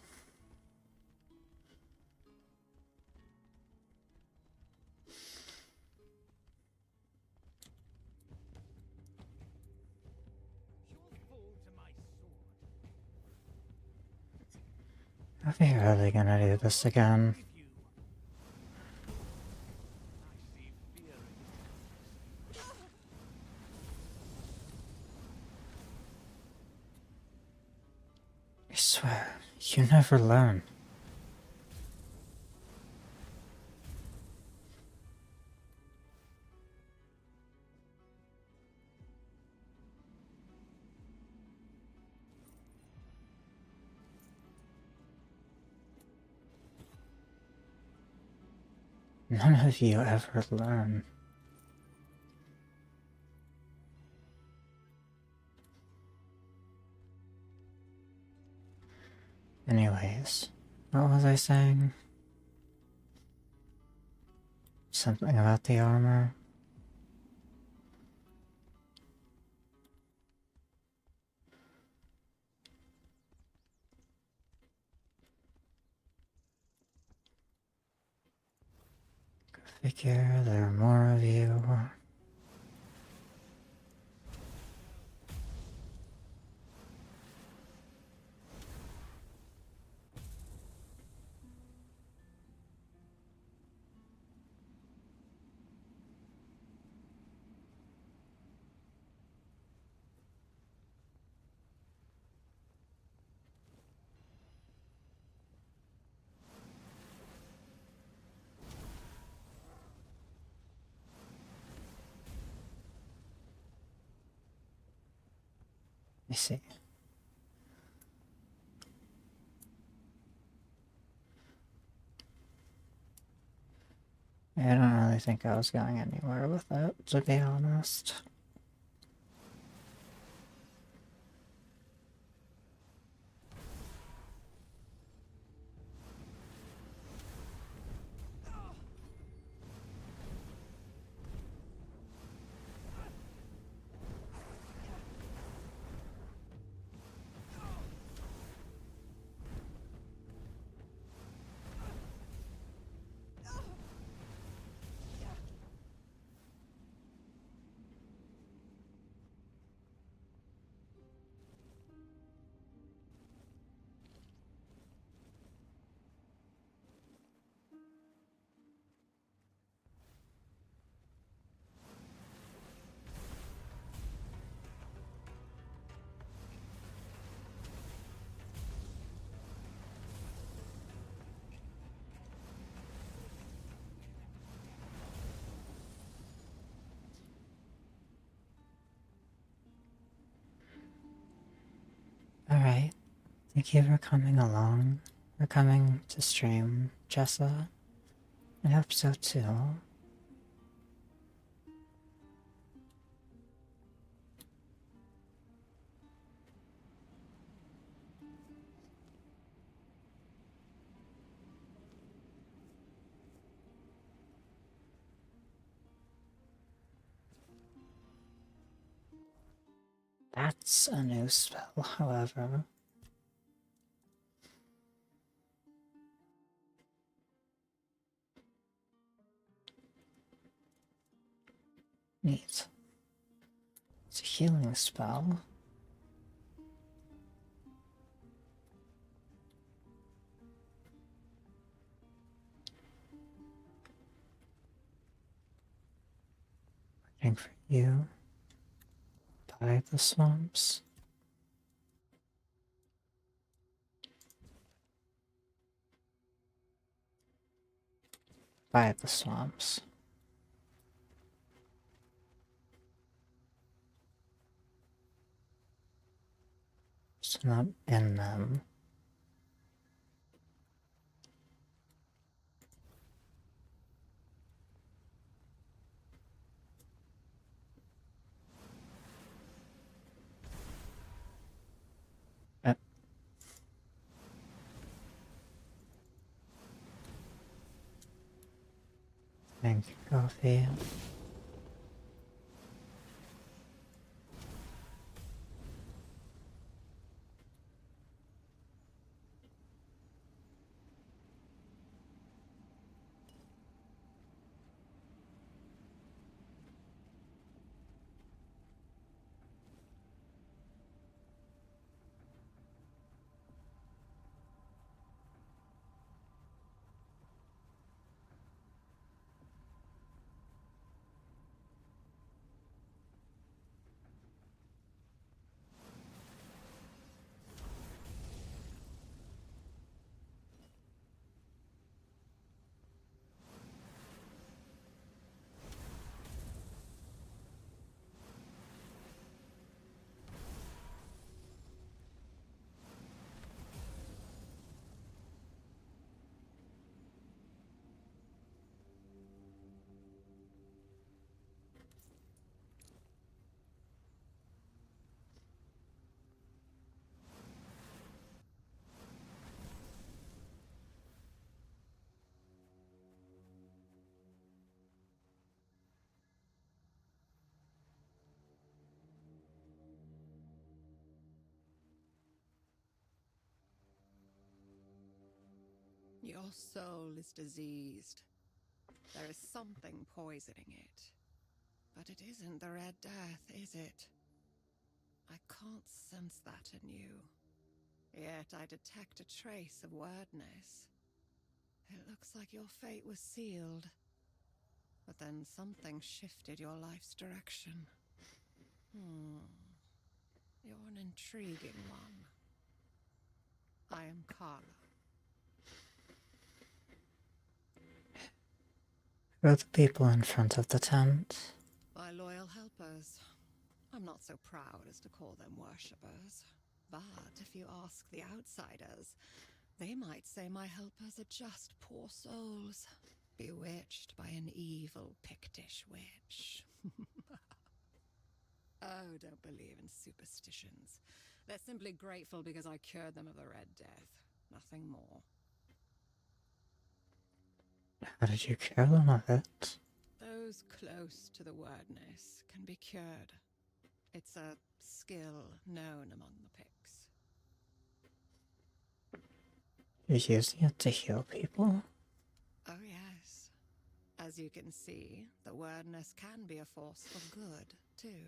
Are we really gonna do this again? I swear, you never learn. None of you ever learn. Anyways, what was I saying? Something about the armor? Go figure, there are more of you. I see. I don't really think I was going anywhere with it, to be honest. Alright. Thank you for coming along. For coming to stream, Jessa. I hope so too. That's a new spell, however. Neat. It's a healing spell. Waiting for you. By the swamps. By the swamps. It's not in them. Thank you, Coffee. Your soul is diseased. There is something poisoning it. But it isn't the Red Death, is it? I can't sense that in you. Yet I detect a trace of wordness. It looks like your fate was sealed. But then something shifted your life's direction. You're an intriguing one. I am Carla. Who are the people in front of the tent? My loyal helpers. I'm not so proud as to call them worshippers. But if you ask the outsiders, they might say my helpers are just poor souls, bewitched by an evil Pictish witch. Oh, don't believe in superstitions. They're simply grateful because I cured them of the Red Death. Nothing more. How did you cure them of it? Those close to the wordness can be cured. It's a skill known among the Picts. You're using it to heal people? Oh, yes. As you can see, the wordness can be a force for good, too.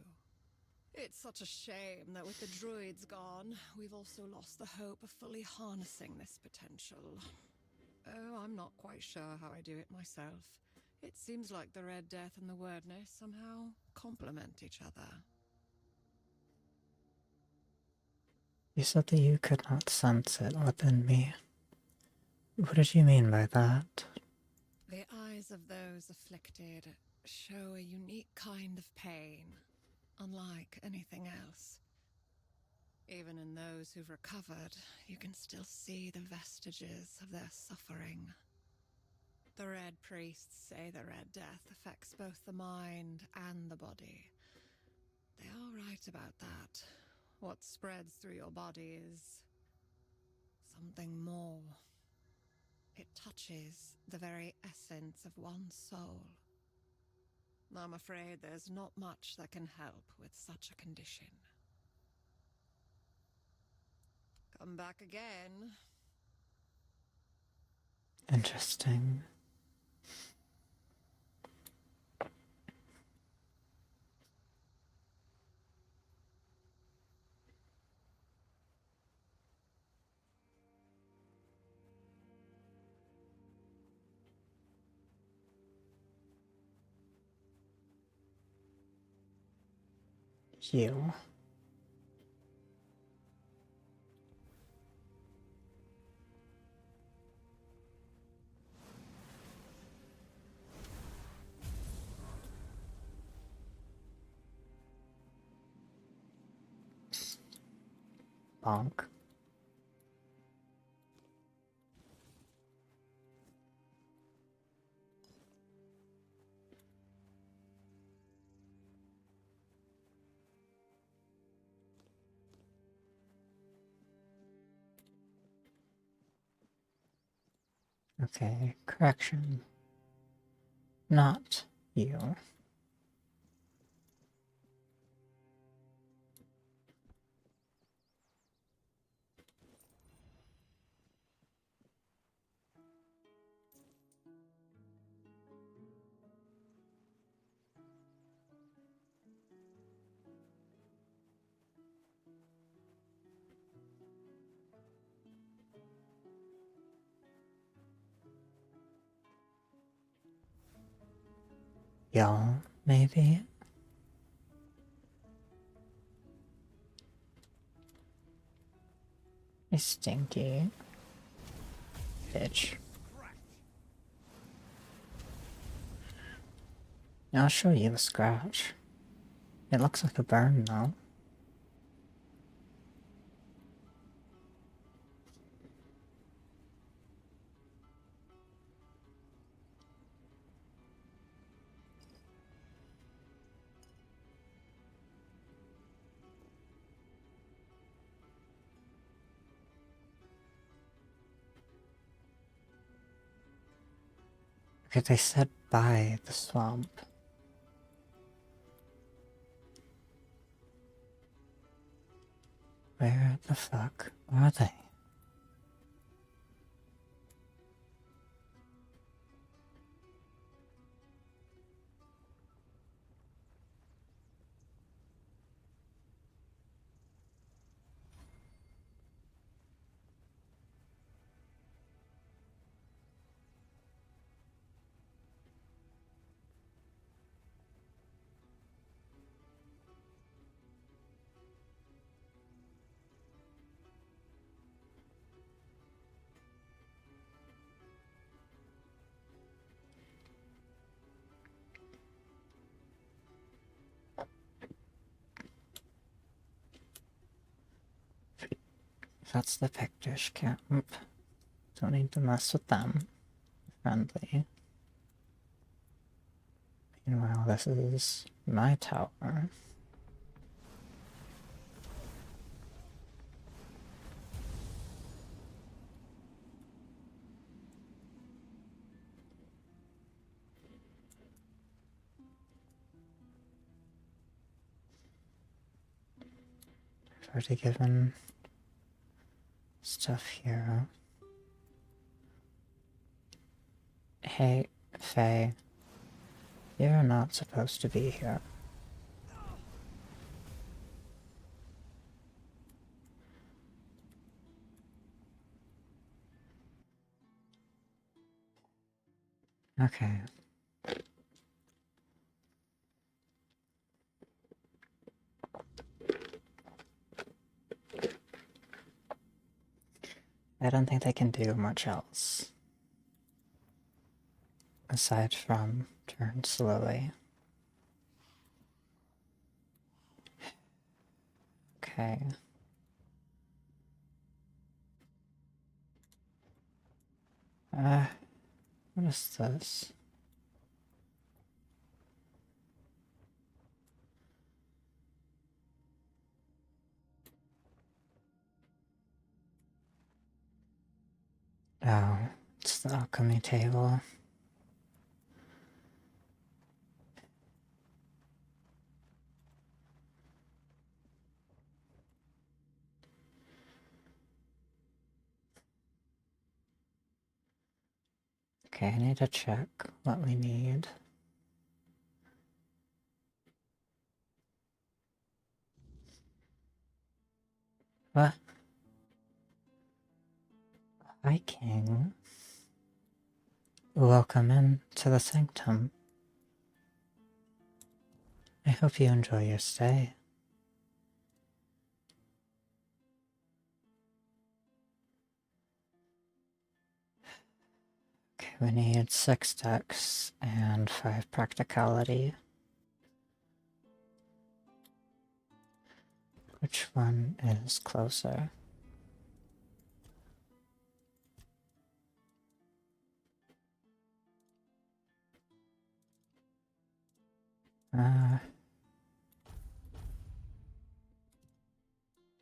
It's such a shame that with the druids gone, we've also lost the hope of fully harnessing this potential. Oh, I'm not quite sure how I do it myself. It seems like the Red Death and the wordness somehow complement each other. You said that you could not sense it within me. What did you mean by that? The eyes of those afflicted show a unique kind of pain, unlike anything else. Even in those who've recovered, you can still see the vestiges of their suffering. The Red Priests say the Red Death affects both the mind and the body. They are right about that. What spreads through your body is something more. It touches the very essence of one's soul. I'm afraid there's not much that can help with such a condition. Come back again. Interesting. You. Bonk. Okay, correction. Not you. Y'all, maybe? You stinky bitch. I'll show you the scratch. It looks like a burn though. Okay, they said by the swamp. Where the fuck are they? that's the pictures camp. Don't need to mess with them. Friendly. Meanwhile, this is my tower. I've already given stuff here. Hey, Faye. You're not supposed to be here. Okay. I don't think they can do much else. Aside from turn slowly. Okay. What is this? Oh, it's the alchemy table. Okay, I need to check what we need. What? Hi, King. Welcome in to the sanctum. I hope you enjoy your stay. Okay, we need 6 dex and 5 practicality. Which one is closer?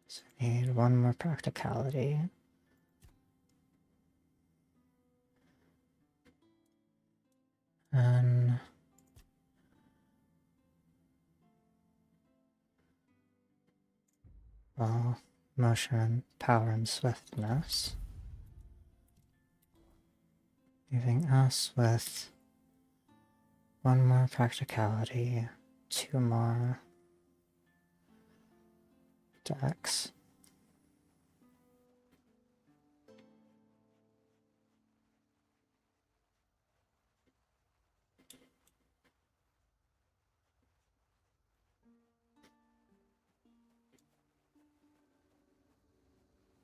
So I need 1 more practicality. And well, motion, power, and swiftness. Leaving us with 1 more practicality, 2 more dex.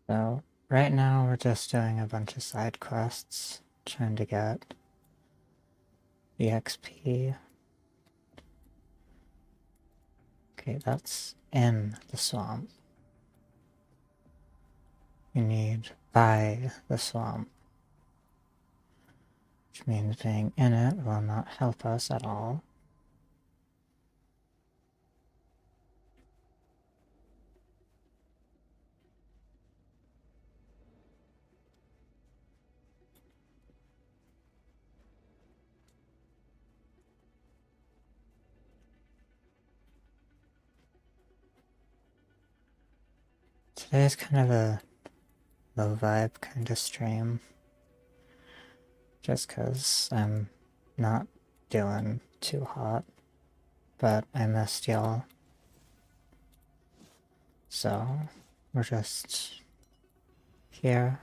So, right now we're just doing a bunch of side quests, trying to get the XP. Okay, that's in the swamp. We need by the swamp, which means being in it will not help us at all. Today's kind of a low vibe kind of stream, just because I'm not doing too hot, but I missed y'all. So, we're just here,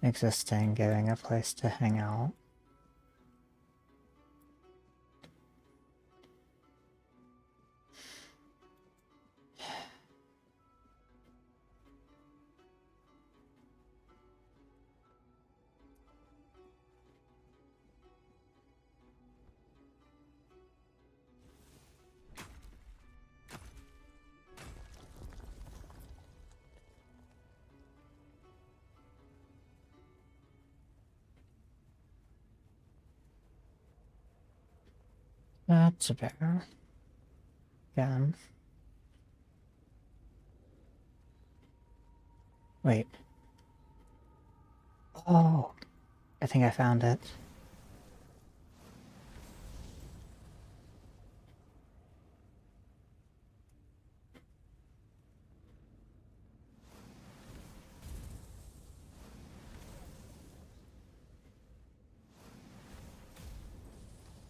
existing, getting a place to hang out. That's a bear. Again. Wait. Oh, I think I found it.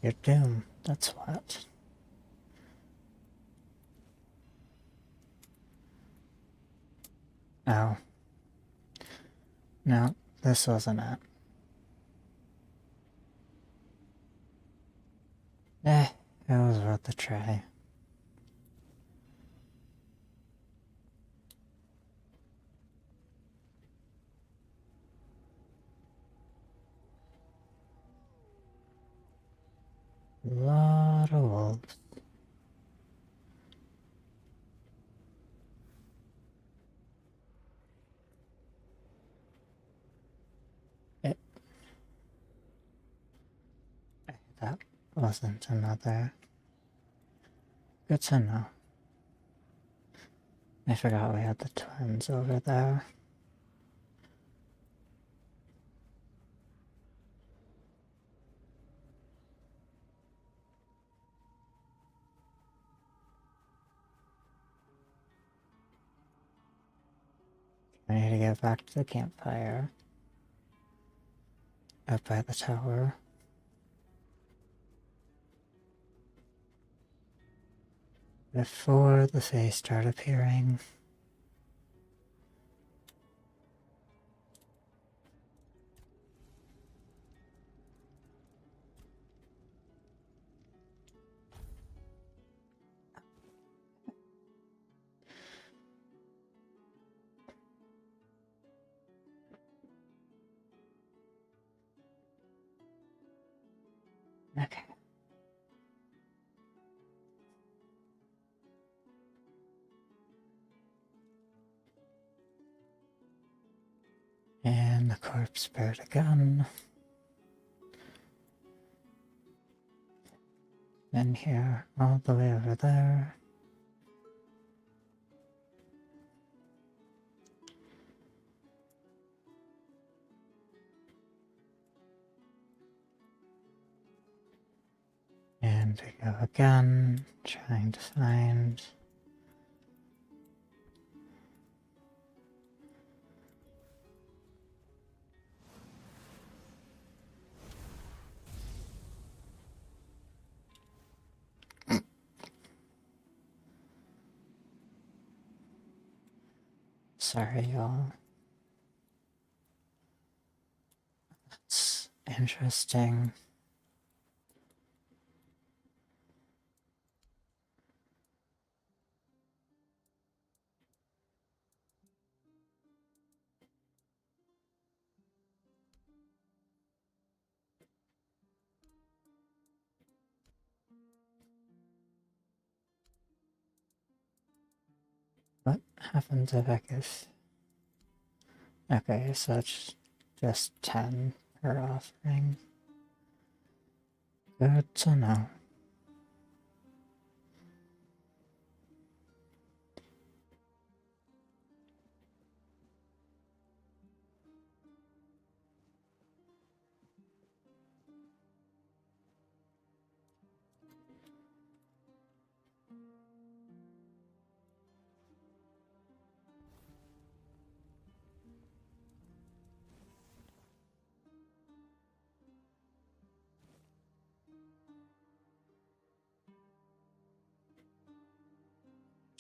Your doom, that's what. Oh. No, this wasn't it. It was worth a try. Lot of wolves. That wasn't another. Good to know. I forgot we had the twins over there. I need to get back to the campfire. Up by the tower. Before the face start appearing. Okay. And the corpse spared a gun. Then here, all the way over there. And we go again, trying to find. Sorry, y'all. That's interesting. What happens if I give... Okay, so it's just 10 per offering. Good to know.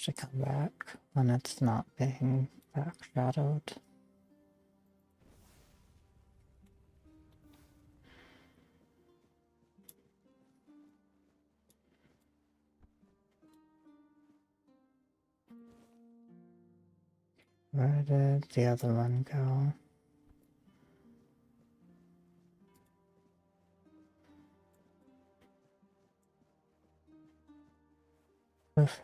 Should come back when it's not being backshadowed. Where did the other one go? Oof.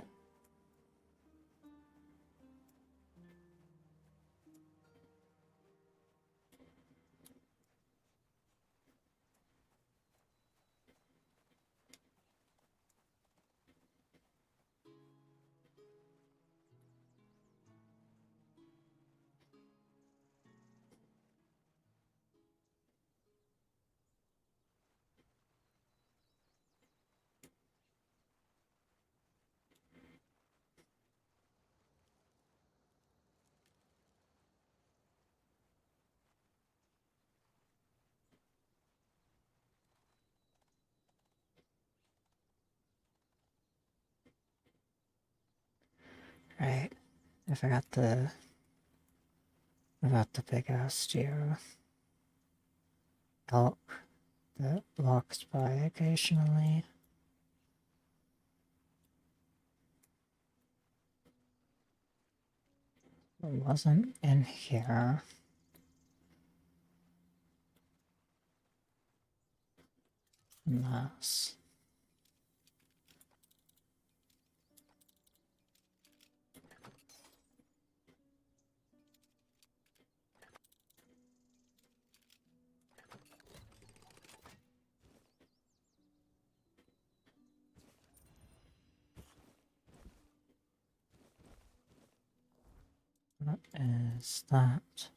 Right. I forgot about the big ass deer. Elk that walks by occasionally. It wasn't in here. Unless... What is that?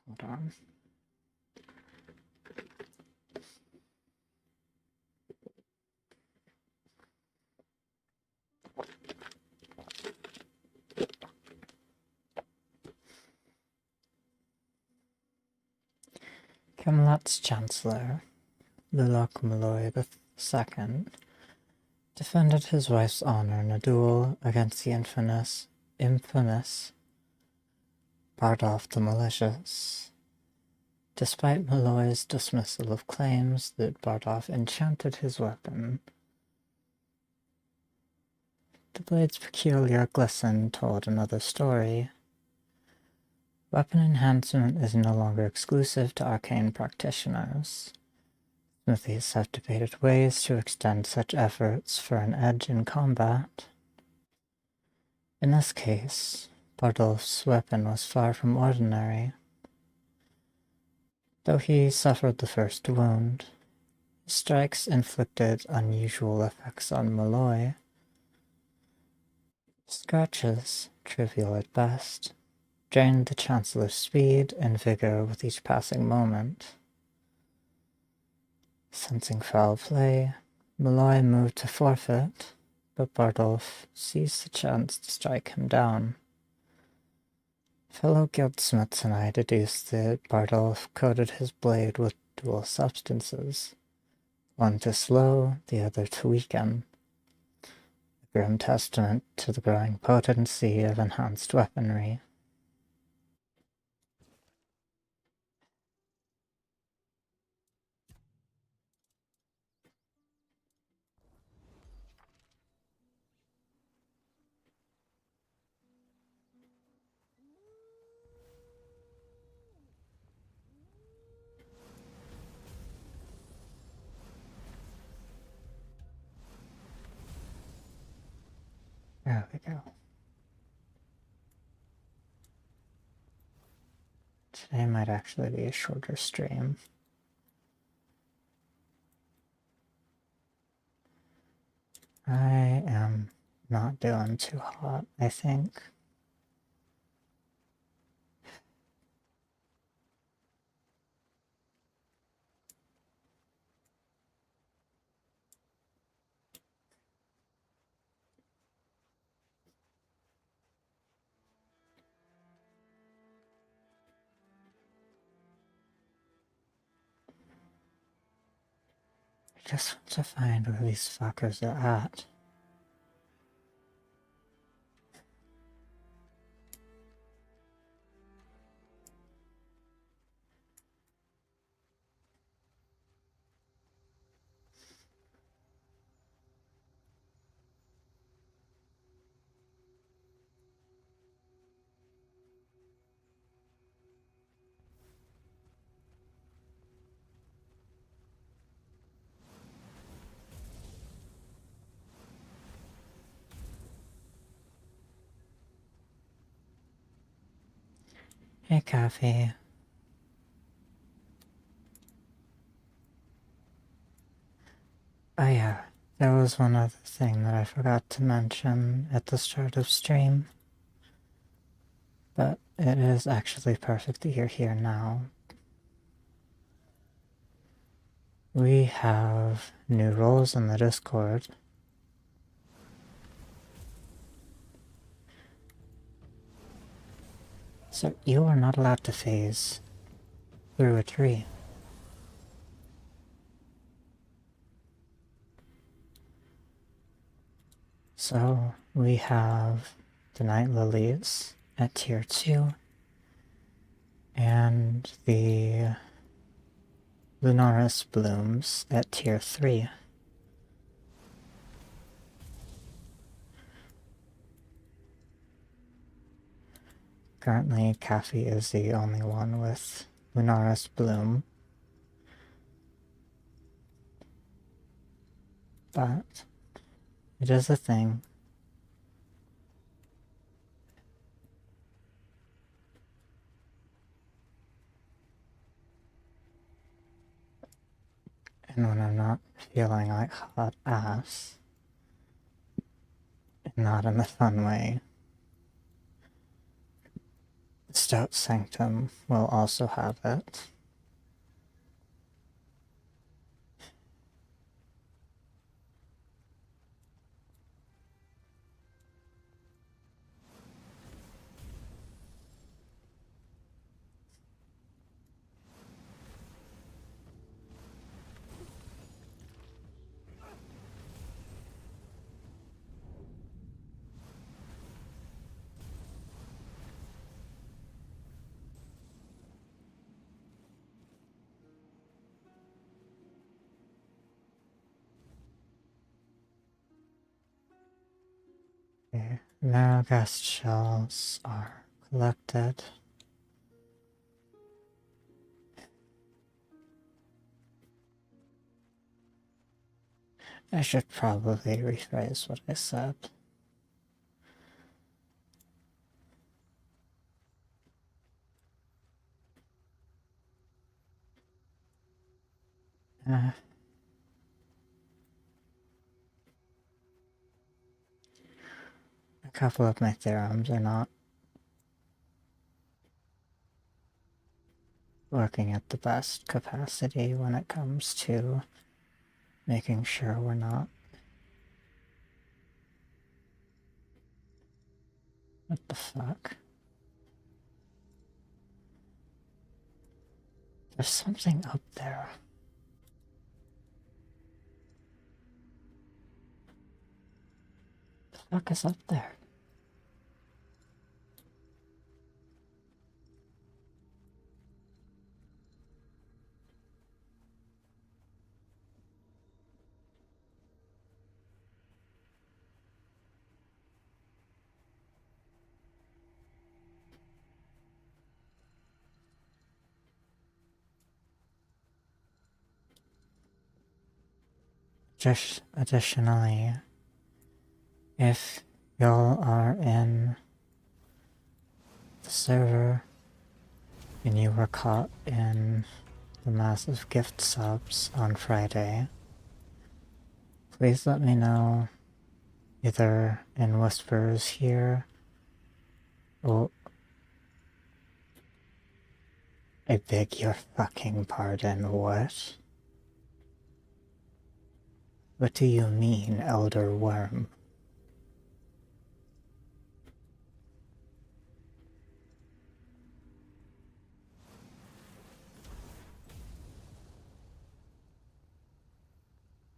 Hold on. Camelot's Chancellor, Lulok Malloy II, defended his wife's honor in a duel against the infamous Bardolph the Malicious. Despite Malloy's dismissal of claims that Bardolph enchanted his weapon, the blade's peculiar glisten told another story. Weapon enhancement is no longer exclusive to arcane practitioners. Smithies have debated ways to extend such efforts for an edge in combat. In this case, Bardolph's weapon was far from ordinary. Though he suffered the first wound, his strikes inflicted unusual effects on Malloy. Scratches, trivial at best, drained the Chancellor's speed and vigor with each passing moment. Sensing foul play, Malloy moved to forfeit, but Bardolph seized the chance to strike him down. Fellow guildsmiths and I deduced that Bardolph coated his blade with dual substances, one to slow, the other to weaken. A grim testament to the growing potency of enhanced weaponry. There we go. Today might actually be a shorter stream. I am not doing too hot, I think. I just want to find where these fuckers are at. Hey, Coffee. Oh yeah, there was one other thing that I forgot to mention at the start of stream. But it is actually perfect that you're here now. We have new roles in the Discord. So you are not allowed to phase through a tree. So we have the Night Lilies at tier 2 and the Lunaris Blooms at tier 3. Currently, Kathy is the only one with Lunaris Bloom. But it is a thing. And when I'm not feeling like hot ass, and not in the fun way, the Stout Sanctum will also have it. Okay, Maragast shells are collected. I should probably rephrase what I said. A couple of my theorems are not working at the best capacity when it comes to making sure we're not. What the fuck? There's something up there. The fuck is up there? Just additionally, if y'all are in the server and you were caught in the massive gift subs on Friday, please let me know either in whispers here or I beg your fucking pardon, what? What do you mean, Elder Worm?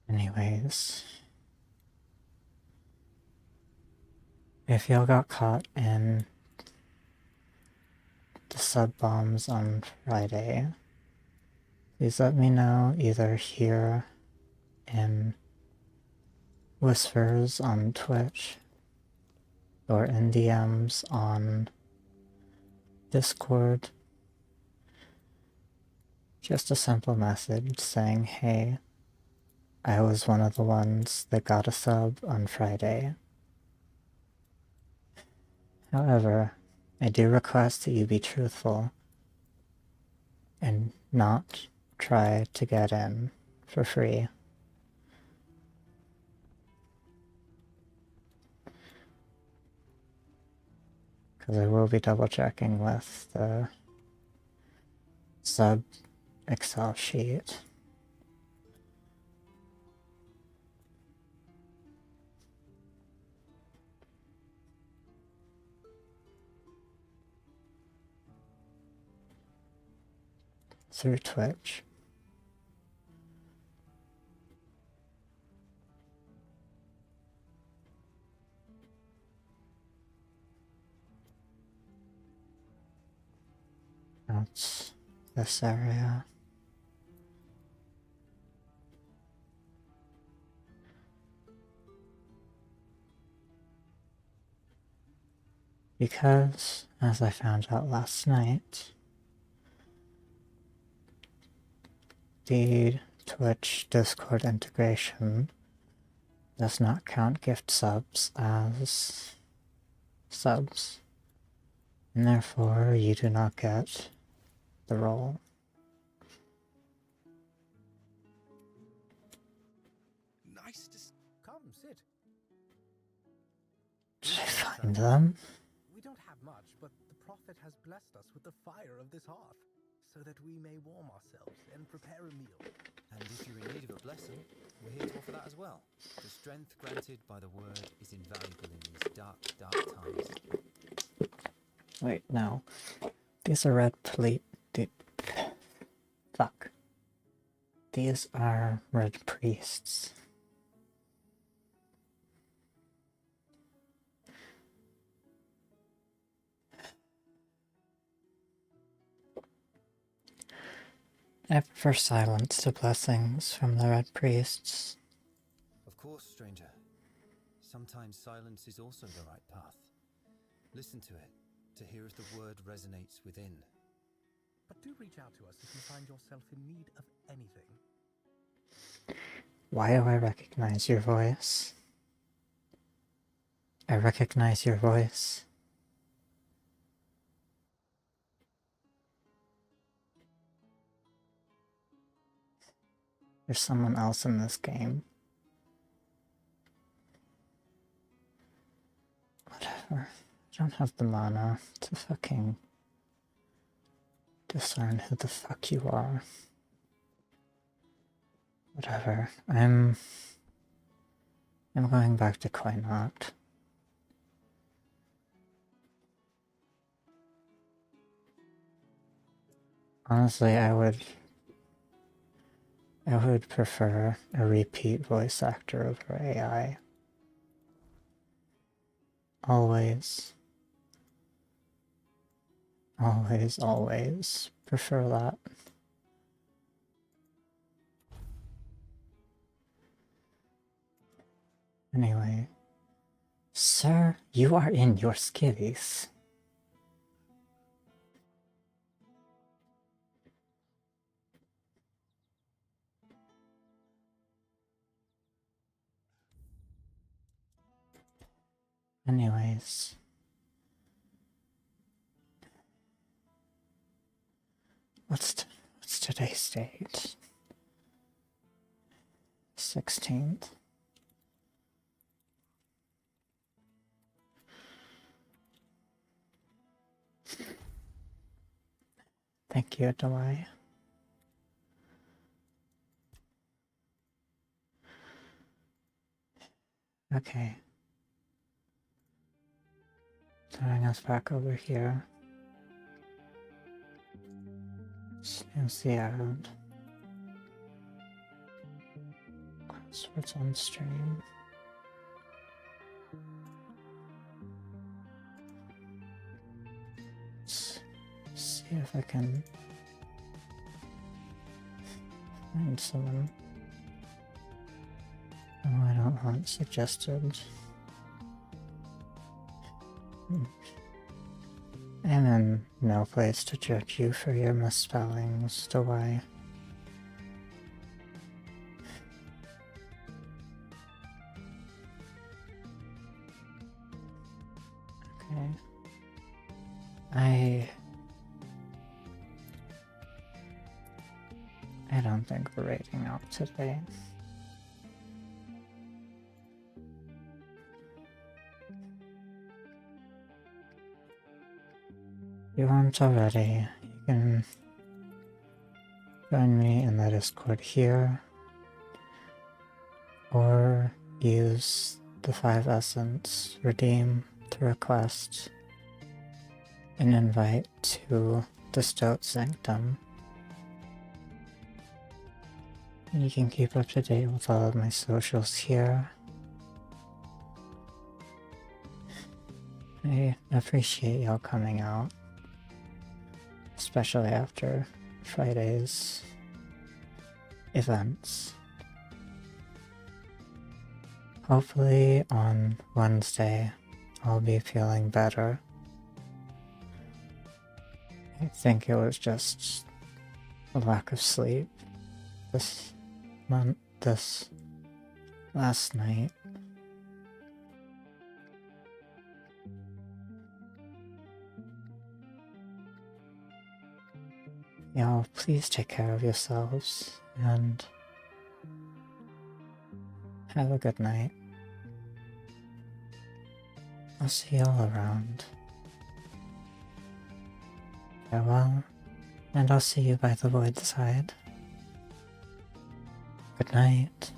Anyways, if y'all got caught in the sub bombs on Friday, please let me know either here in Whispers on Twitch or in DMs on Discord. Just a simple message saying, hey, I was one of the ones that got a sub on Friday. However, I do request that you be truthful and not try to get in for free. Because I will be double checking with the sub Excel sheet. Through Twitch. out this area. Because, as I found out last night, the Twitch Discord integration does not count gift subs as subs, and therefore you do not get the role. Nice to come, sit. Did I find them? We don't have much, but the Prophet has blessed us with the fire of this hearth, so that we may warm ourselves and prepare a meal. And if you're in need of a blessing, we're here to offer that as well. The strength granted by the word is invaluable in these dark, dark times. Wait, no. These are red plate. Fuck. These are red priests. I prefer silence to blessings from the red priests. Of course, stranger. Sometimes silence is also the right path. Listen to it, to hear if the word resonates within. But do reach out to us if you find yourself in need of anything. Why do I recognize your voice? I recognize your voice. There's someone else in this game. Whatever. I don't have the mana to fucking discern who the fuck you are. Whatever. I'm going back to Koinot. Honestly, I would prefer a repeat voice actor over AI. Always. Always, always prefer that. Anyway. Sir, you are in your skivvies. Anyways. What's today's date? 16th. Thank you, Delay. Okay. Throwing us back over here. Snooze the ad. Crosswords on stream. Let's see if I can find someone. Oh, I don't want suggested. I'm in no place to judge you for your misspellings, do I? Okay. I don't think we're rating out today. If you aren't already, you can join me in the Discord here, or use the 5 Essence redeem to request an invite to the Stout Sanctum. You can keep up to date with all of my socials here. I appreciate y'all coming out. especially after Friday's events. Hopefully on Wednesday I'll be feeling better. I think it was just a lack of sleep this last night. Y'all, please take care of yourselves and have a good night. I'll see y'all around. Farewell, and I'll see you by the void side. Good night.